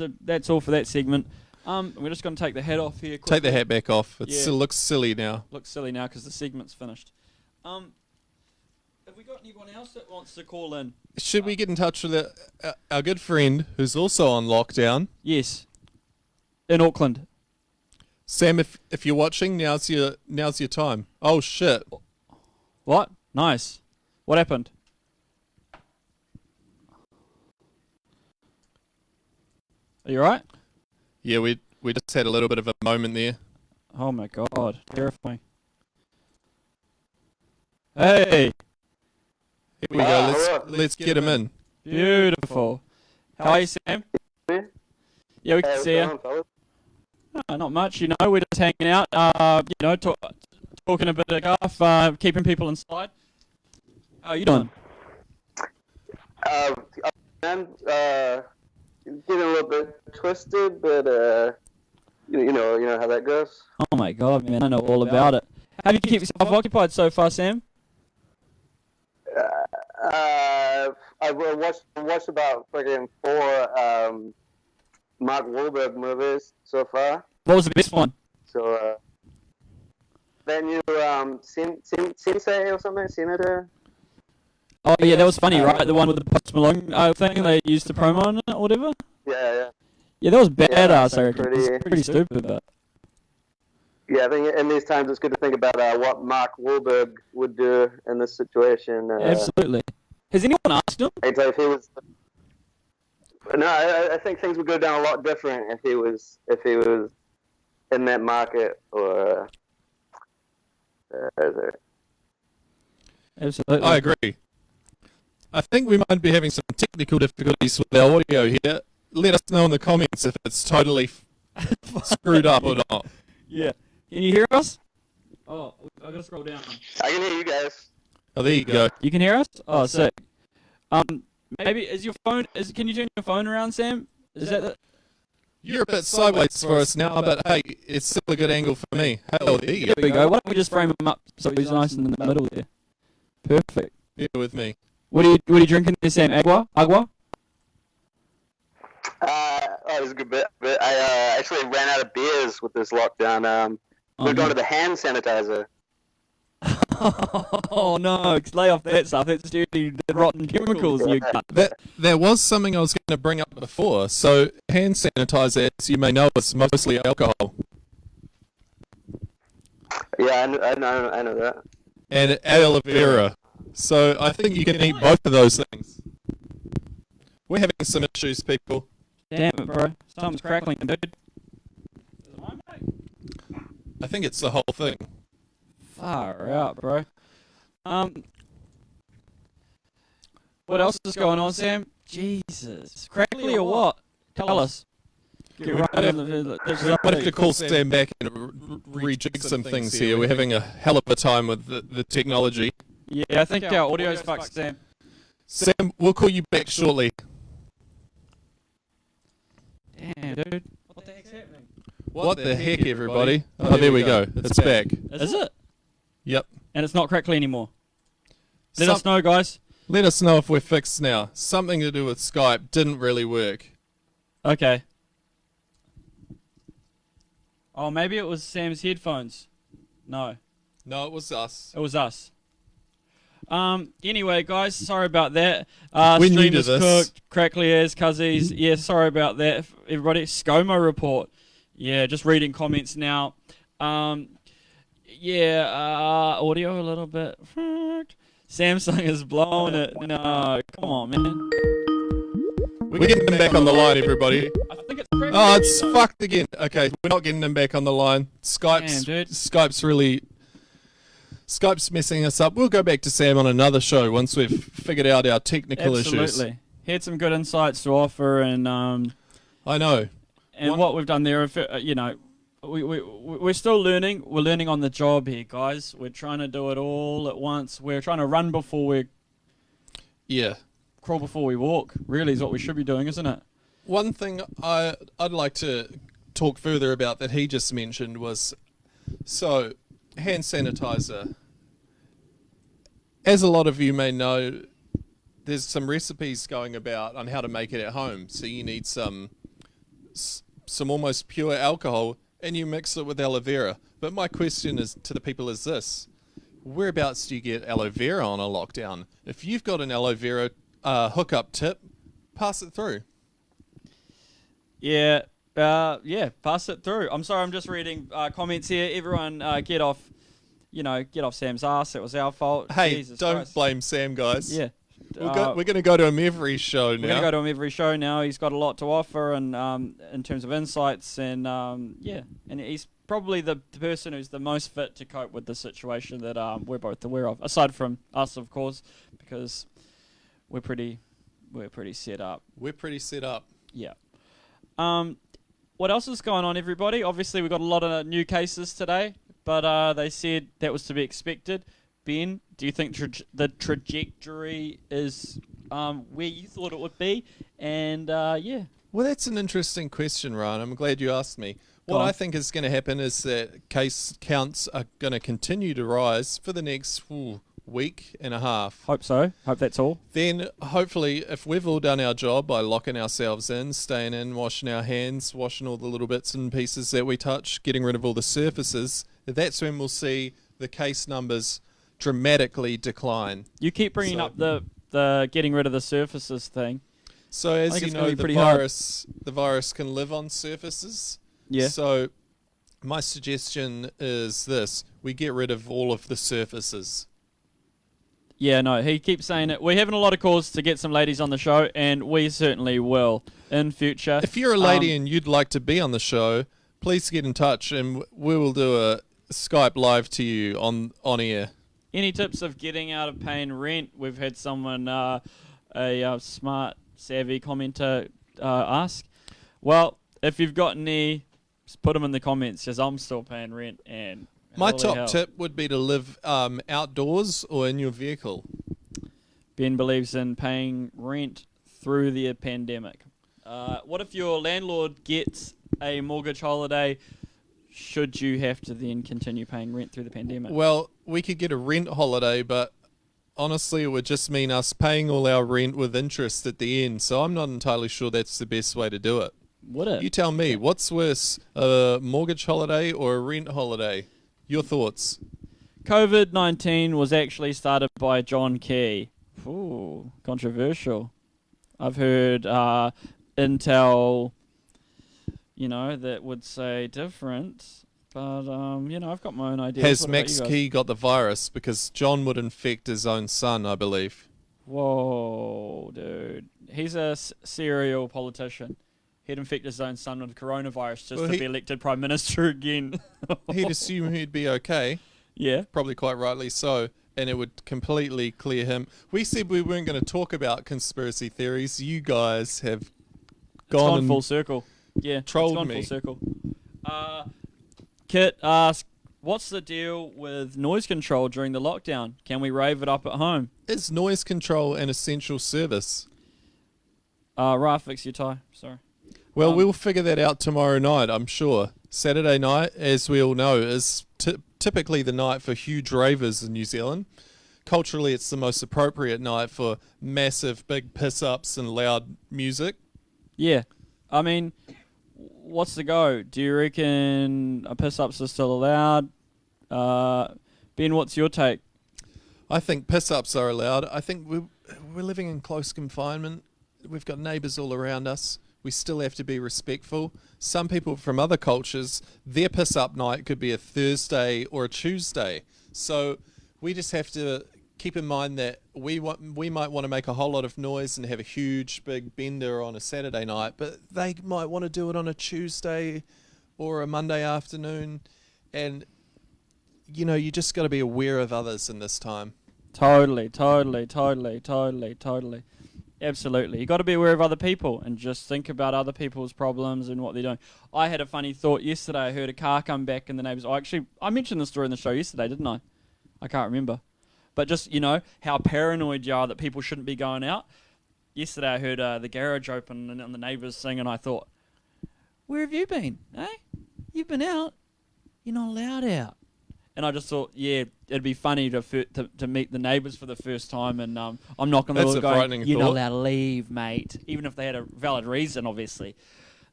all for that segment. We're just going to take the hat off here. Take quickly. the hat back off. It Yeah. still looks silly now. Looks silly now because the segment's finished. Have we got anyone else that wants to call in? Should we get in touch with our good friend who's also on lockdown? Yes. In Auckland. Sam, if you're watching, now's your time. Oh shit. What? Nice. What happened? Are you alright? Yeah, we just had a little bit of a moment there. Oh my god. Terrifying. Hey! Here we go. Let's get him in. Beautiful. How are you, Sam? Yeah, we can see you. Not much, we're just hanging out, talking a bit of guff, keeping people inside. How are you doing? I'm getting a little bit twisted, but you know how that goes. Oh my god, man, I know all about it. How do you keep yourself occupied so far, Sam? I've watched about freaking 4 Mark Wahlberg movies so far. What was the best one? So then you Sensei or something, Senator. Oh yeah, that was funny, right? The one with the Post Malone thing they used to promo on it or whatever? Yeah. Yeah, that was badass, I that's reckon. pretty- It's pretty stupid, but... Yeah, I think in these times it's good to think about what Mark Wahlberg would do in this situation. Absolutely. Has anyone asked him? I'd say if he was. No, I think things would go down a lot different if he was in that market or. Absolutely. I agree. I think we might be having some technical difficulties with our audio here. Let us know in the comments if it's totally screwed up or not. Yeah. Can you hear us? Oh, I gotta scroll down. I can hear you guys. Oh, there you go. You can hear us? Oh, sick. Maybe is your phone? Can you turn your phone around, Sam? Is that the... You're a bit sideways for us now, but hey, it's still a good angle for me. Hell, there you There we go. go. Why don't we just frame him up so he's nice in the middle there? Perfect. Bear with me. What are you drinking there, Sam? Agua? It was a good bit. But I actually ran out of beers with this lockdown. We're going to the hand sanitizer. Oh no! Lay off that stuff. That's dirty, rotten chemicals you got. That was something I was going to bring up before. So, hand sanitizer, as you may know, is mostly alcohol. Yeah, I know that. And aloe vera. So, I think you can eat both of those things. We're having some issues, people. Damn it, bro. Something's crackling, dude. Is it my mic? I think it's the whole thing. Far out, bro. What else is going on, Sam? Jesus. Crackly or what? Tell us. Get right in the We might have to call Sam back and rejig some things here. We're having a hell of a time with the technology. Yeah, I think our audio's fucked, Sam. Sam, we'll call you back shortly. Damn, dude. What the heck's happening? What the heck, everybody? Oh, there we go. It's back. Is it? Yep. And it's not crackly anymore. Let us know, guys. Let us know if we're fixed now. Something to do with Skype didn't really work. Okay. Oh, maybe it was Sam's headphones. No, No, it was us. it was us. Anyway, guys, sorry about that. We're new Stream to is this. cooked. Crackly as cuzzies. Yeah, sorry about that, everybody. ScoMo report. Yeah, just reading comments now. Audio a little bit. Samsung is blowing it. No, come on, man. We're getting them back on the line, everybody. I think it's crackly. Oh, it's fucked again. Okay, we're not getting them back on the line. Damn, dude. Skype's messing us up. We'll go back to Sam on another show once we've figured out our technical issues. Absolutely. He had some good insights to offer, and I know. what we've done there, we're still learning. We're learning on the job here, guys. We're trying to do it all at once. We're trying to run before we crawl before we walk. Really, is what we should be doing, isn't it? One thing I'd like to talk further about that he just mentioned was, so, hand sanitizer. As a lot of you may know, there's some recipes going about on how to make it at home. So you need some almost pure alcohol and you mix it with aloe vera. But my question is to the people is this: whereabouts do you get aloe vera on a lockdown? If you've got an aloe vera hookup tip, pass it through. Yeah, pass it through. I'm sorry, I'm just reading comments here. Everyone, get off Sam's ass. It was our fault. Hey, Jesus don't Christ. blame Sam, guys. Yeah. We're going to go to him every show We're going now. to go to him every show now. He's got a lot to offer, and in terms of insights, and and he's probably the person who's the most fit to cope with the situation that we're both aware of. Aside from us, of course, because we're pretty set up. We're pretty set up. Yeah. What else is going on, everybody? Obviously, we've got a lot of new cases today, but they said that was to be expected. Ben, do you think the trajectory is where you thought it would be? And, yeah. Well, that's an interesting question, Ryan. I'm glad you asked me. What I think is going to happen is that case counts are going to continue to rise for the next week and a half. Hope so. Hope that's all. Then, hopefully, if we've all done our job by locking ourselves in, staying in, washing our hands, washing all the little bits and pieces that we touch, getting rid of all the surfaces, that's when we'll see the case numbers dramatically decline. You keep bringing up the getting rid of the surfaces thing. So as you know, the virus can live on surfaces. Yeah. So my suggestion is this: we get rid of all of the surfaces. Yeah, no, he keeps saying it. We're having a lot of calls to get some ladies on the show, and we certainly will in future. If you're a lady and you'd like to be on the show, please get in touch, and we will do a Skype live to you on air. Any tips of getting out of paying rent? We've had someone, a smart, savvy commenter, ask. Well, if you've got any, just put them in the comments, because I'm still paying rent. And my holy top hell. tip would be to live outdoors or in your vehicle. Ben believes in paying rent through the pandemic. What if your landlord gets a mortgage holiday? Should you have to then continue paying rent through the pandemic? Well, we could get a rent holiday, but honestly, it would just mean us paying all our rent with interest at the end. So I'm not entirely sure that's the best way to do it. Would it? You tell me, what's worse, a mortgage holiday or a rent holiday? Your thoughts? COVID-19 was actually started by John Key. Ooh, controversial. I've heard Intel, that would say different. But, I've got my own ideas. Has What about Max you guys? Key got the virus? Because John would infect his own son, I believe. Whoa, dude. He's a serial politician. He'd infect his own son with coronavirus just Well, to be elected Prime Minister again. He'd assume he'd be okay, Yeah. probably quite rightly so, and it would completely clear him. We said we weren't going to talk about conspiracy theories. You guys have It's gone gone and full circle. Yeah, trolled it's gone me. full circle. Kit asks, what's the deal with noise control during the lockdown? Can we rave it up at home? Is noise control an essential service? Right, fix your tie. Sorry. Well, we'll figure that out tomorrow night, I'm sure. Saturday night, as we all know, is typically the night for huge ravers in New Zealand. Culturally, it's the most appropriate night for massive, big piss-ups and loud music. Yeah. I mean, what's the go? Do you reckon piss-ups are still allowed? Ben, what's your take? I think piss-ups are allowed. I think we're living in close confinement. We've got neighbours all around us. We still have to be respectful. Some people from other cultures, their piss-up night could be a Thursday or a Tuesday. So we just have to keep in mind that we might want to make a whole lot of noise and have a huge big bender on a Saturday night, but they might want to do it on a Tuesday or a Monday afternoon. And, you know, you just got to be aware of others in this time. Totally. Absolutely. You got to be aware of other people and just think about other people's problems and what they're doing. I had a funny thought yesterday. I heard a car come back in the neighbours. I mentioned this story in the show yesterday, didn't I? I can't remember. But just, you know, how paranoid you are that people shouldn't be going out. Yesterday I heard the garage open and the neighbours sing, and I thought, where have you been? Eh? You've been out. You're not allowed out. And I just thought, yeah, it'd be funny to meet the neighbours for the first time, and I'm knocking on the door going, you're not allowed to leave, mate. Even if they had a valid reason, obviously.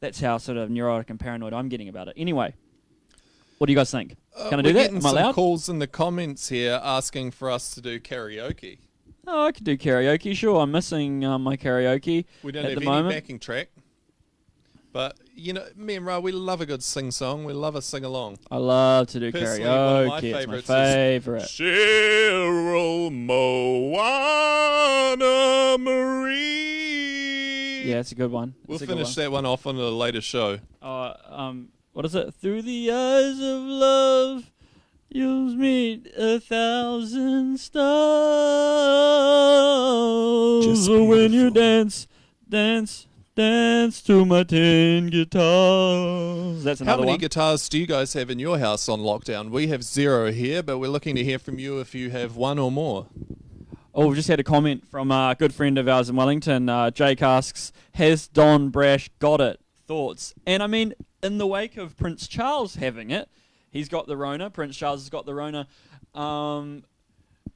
That's how sort of neurotic and paranoid I'm getting about it. Anyway, what do you guys think? Can I do that? Am I Some allowed? calls in the comments here asking for us to do karaoke. Oh, I could do karaoke, sure. I'm missing my karaoke We don't at have the any moment. backing track. But, you know, me and Ra, we love a good sing-song. We love a sing-along. I love to do Personally, one of my karaoke. It's my favourites is favourite. Cheryl Moana Marie. Yeah, it's a good one. We'll It's a good finish one. that one off on a later show. What is it? Through the eyes of love, you'll meet 1,000 stars. Just When you beautiful. dance to my 10 guitars. That's How another many one. guitars do you guys have in your house on lockdown? We have 0 here, but we're looking to hear from you if you have 1 or more. Oh, we've just had a comment from a good friend of ours in Wellington. Jake asks, has Don Brash got it? Thoughts? And I mean, in the wake of Prince Charles having it, he's got the Rona. Prince Charles has got the Rona.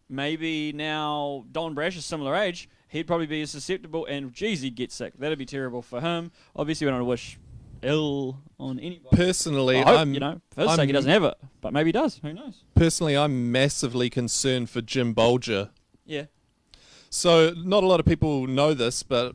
Maybe now Don Brash is similar age. He'd probably be as susceptible, and geez, he'd get sick. That'd be terrible for him. Obviously, we don't wish ill on anybody. Personally, I hope, I'm you know, for his sake, he doesn't have it, but maybe he does. Who knows? Personally, I'm massively concerned for Jim Bolger. Yeah. So, not a lot of people know this, but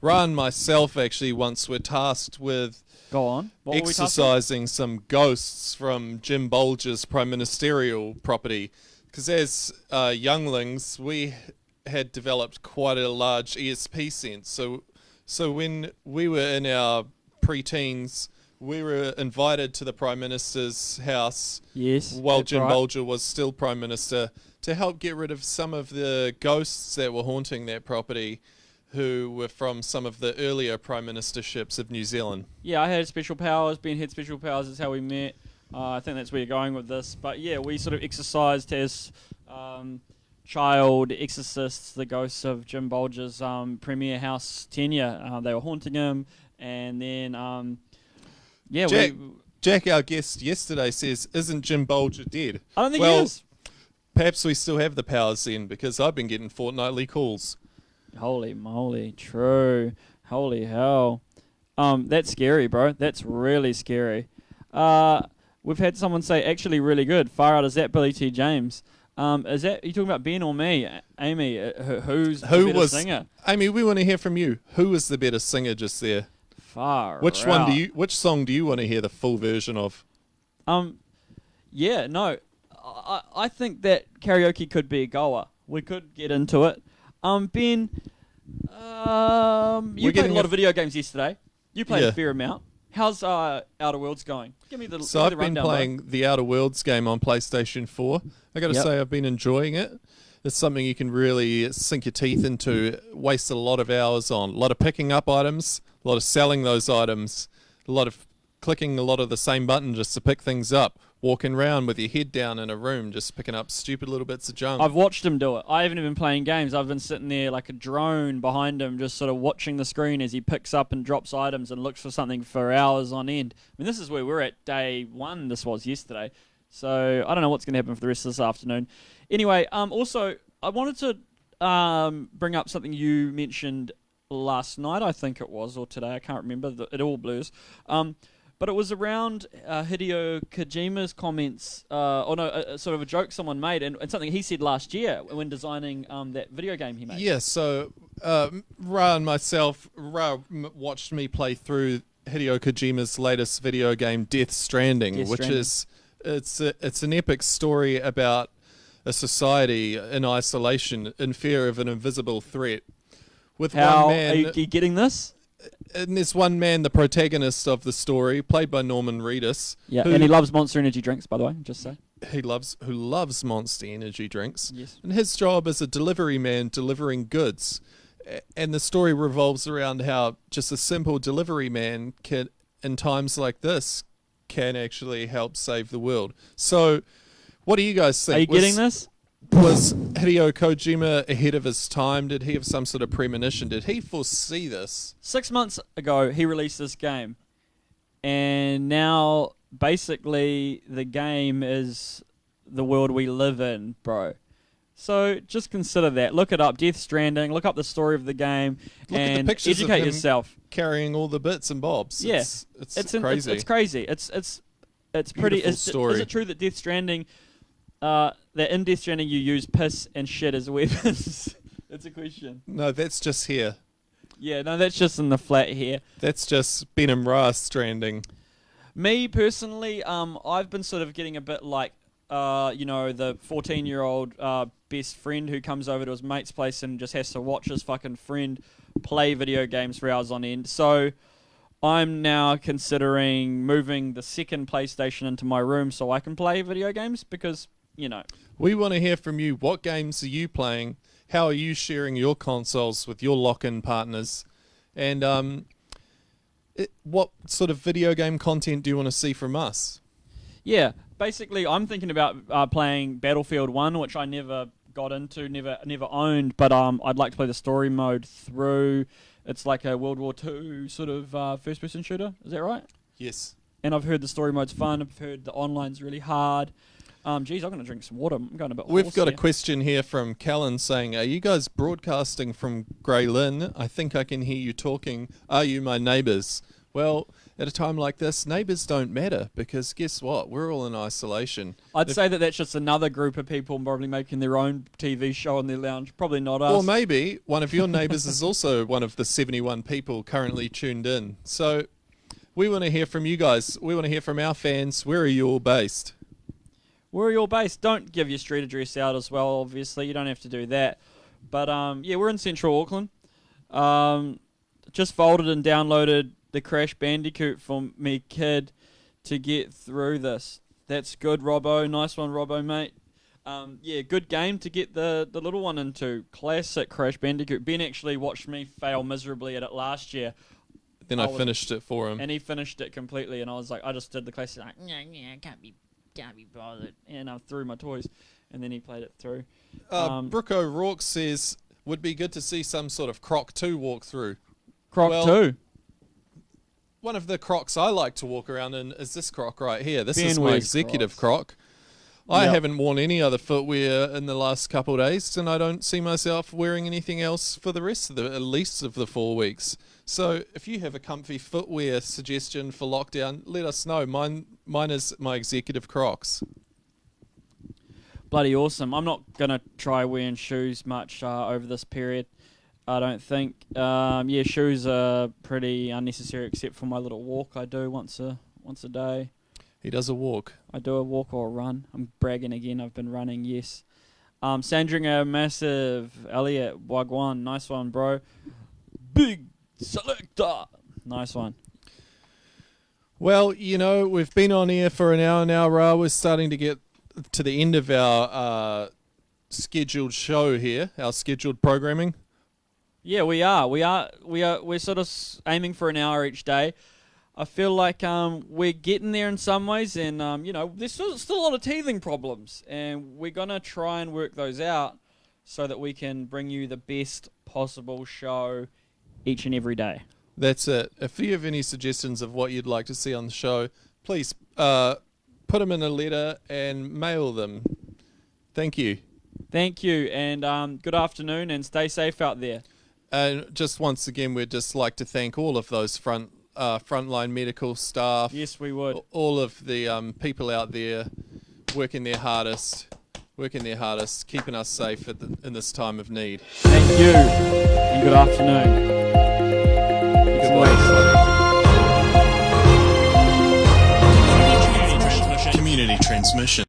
Ra and myself actually once were tasked with Go on. What were we talking about? exorcising some ghosts from Jim Bolger's prime ministerial property. Because as younglings, we had developed quite a large ESP sense. So when we were in our pre-teens, we were invited to the Prime Minister's house Yes. while that's Jim right. Bolger was still Prime Minister to help get rid of some of the ghosts that were haunting that property who were from some of the earlier Prime Ministerships of New Zealand. Yeah, I had special powers. Ben had special powers. That's how we met. I think that's where you're going with this. But yeah, we sort of exercised as child exorcists the ghosts of Jim Bolger's Premier House tenure. They were haunting him, and then Jack, our guest yesterday, says, "Isn't Jim Bolger dead?" I don't think well, he is. Perhaps we still have the powers then, because I've been getting fortnightly calls. Holy moly, true. Holy hell. That's scary, bro. That's really scary. We've had someone say, actually really good. Far out, is that Billy T. James? Is that, are you talking about Ben or me? Amy, who's the better singer? Amy, we want to hear from you. Who was the better singer just there? Far Which out. which song do you want to hear the full version of? Yeah, no. I think that karaoke could be a goer. We could get into it. Ben, you played a getting lot of video games yesterday. You played Yeah. a fair amount. How's Outer Worlds going? Give me the So give me I've the been rundown, playing the Outer Worlds game on PlayStation 4. I got to Yep. say I've been enjoying it. It's something you can really sink your teeth into, waste a lot of hours on. A lot of picking up items, a lot of selling those items, a lot of clicking a lot of the same button just to pick things up, walking around with your head down in a room just picking up stupid little bits of junk. I've watched him do it. I haven't even been playing games. I've been sitting there like a drone behind him, just sort of watching the screen as he picks up and drops items and looks for something for hours on end. I mean, this is where we're at day one. This was yesterday. So I don't know what's going to happen for the rest of this afternoon. Anyway, also, I wanted to bring up something you mentioned last night, I think it was, or today. I can't remember. It all blurs. But it was around Hideo Kojima's comments, sort of a joke someone made, and something he said last year when designing that video game he made. Yeah, so Ra and myself, watched me play through Hideo Kojima's latest video game, Death Stranding, which is it's an epic story about a society in isolation in fear of an invisible threat. With How one man, are you getting this? and there's one man, the protagonist of the story, played by Norman Reedus. Yeah, who and he loves Monster Energy drinks, by the way, just say. who loves Monster Energy drinks. Yes. And his job is a delivery man delivering goods. And the story revolves around how just a simple delivery man can, in times like this, can actually help save the world. So, what do you guys think? Are you getting this? Was Hideo Kojima ahead of his time? Did he have some sort of premonition? Did he foresee this? 6 months ago, he released this game. And now, basically, the game is the world we live in, bro. So, just consider that. Look it up. Death Stranding. Look up the story of the game. Look at the and pictures of educate him yourself. carrying all the bits and bobs. Yeah. It's crazy. It's crazy. It's pretty. Beautiful Is story. it true that Death Stranding, that in Death Stranding you use piss and shit as weapons? It's a question. No, that's just here. Yeah, no, that's just in the flat here. That's just Ben and Ra Stranding. Me personally, I've been sort of getting a bit like, the 14-year-old best friend who comes over to his mate's place and just has to watch his fucking friend play video games for hours on end. So I'm now considering moving the second PlayStation into my room so I can play video games because, We want to hear from you. What games are you playing? How are you sharing your consoles with your lock-in partners? And what sort of video game content do you want to see from us? Yeah, basically I'm thinking about playing Battlefield 1, which I never got into, never owned, but I'd like to play the story mode through. It's like a World War II sort of first-person shooter. Is that right? Yes. And I've heard the story mode's fun. I've heard the online's really hard. Geez, I'm going to drink some water. I'm going a bit We've hoarse got a here. question here from Callan saying, are you guys broadcasting from Grey Lynn? I think I can hear you talking. Are you my neighbours? Well, at a time like this, neighbours don't matter because guess what? We're all in isolation. I'd say that that's just another group of people probably making their own TV show in their lounge. Probably not us. Or maybe one of your neighbours is also one of the 71 people currently tuned in. So we want to hear from you guys. We want to hear from our fans. Where are you all based? Where are you all based? Don't give your street address out as well, obviously. You don't have to do that. But, we're in central Auckland. Just folded and downloaded the Crash Bandicoot for me kid to get through this. That's good, Robbo. Nice one, Robbo, mate. Good game to get the little one into. Classic Crash Bandicoot. Ben actually watched me fail miserably at it last year. Then I finished it for him. And he finished it completely, and I was like, I just did the classic, like, can't be bothered. And I threw my toys, and then he played it through. Brooke O'Rourke says, would be good to see some sort of Croc 2 walkthrough. Croc 2? One of the Crocs I like to walk around in is this Croc right here. This Ben is my wears executive Crocs. Croc. I Yep. haven't worn any other footwear in the last couple of days, and I don't see myself wearing anything else for the rest of at least of the 4 weeks. So if you have a comfy footwear suggestion for lockdown, let us know. Mine is my executive Crocs. Bloody awesome. I'm not going to try wearing shoes much over this period, I don't think. Shoes are pretty unnecessary except for my little walk I do once a day. He does a walk. I do a walk or a run. I'm bragging again. I've been running, yes. Sandringer, massive. Elliot, Wagwan, nice one, bro. Big selector. Nice one. Well, you know, we've been on air for an hour now, Ra. We're starting to get to the end of our scheduled show here, our scheduled programming. Yeah, we are. We're sort of aiming for an hour each day. I feel like we're getting there in some ways, and there's still a lot of teething problems, and we're gonna try and work those out so that we can bring you the best possible show each and every day. That's it. If you have any suggestions of what you'd like to see on the show, please put them in a letter and mail them. Thank you. Thank you, and good afternoon, and stay safe out there. And just once again, we'd just like to thank all of those frontline medical staff. Yes, we would. All of the people out there working their hardest, keeping us safe in this time of need. Thank you, and good afternoon. Community transmission.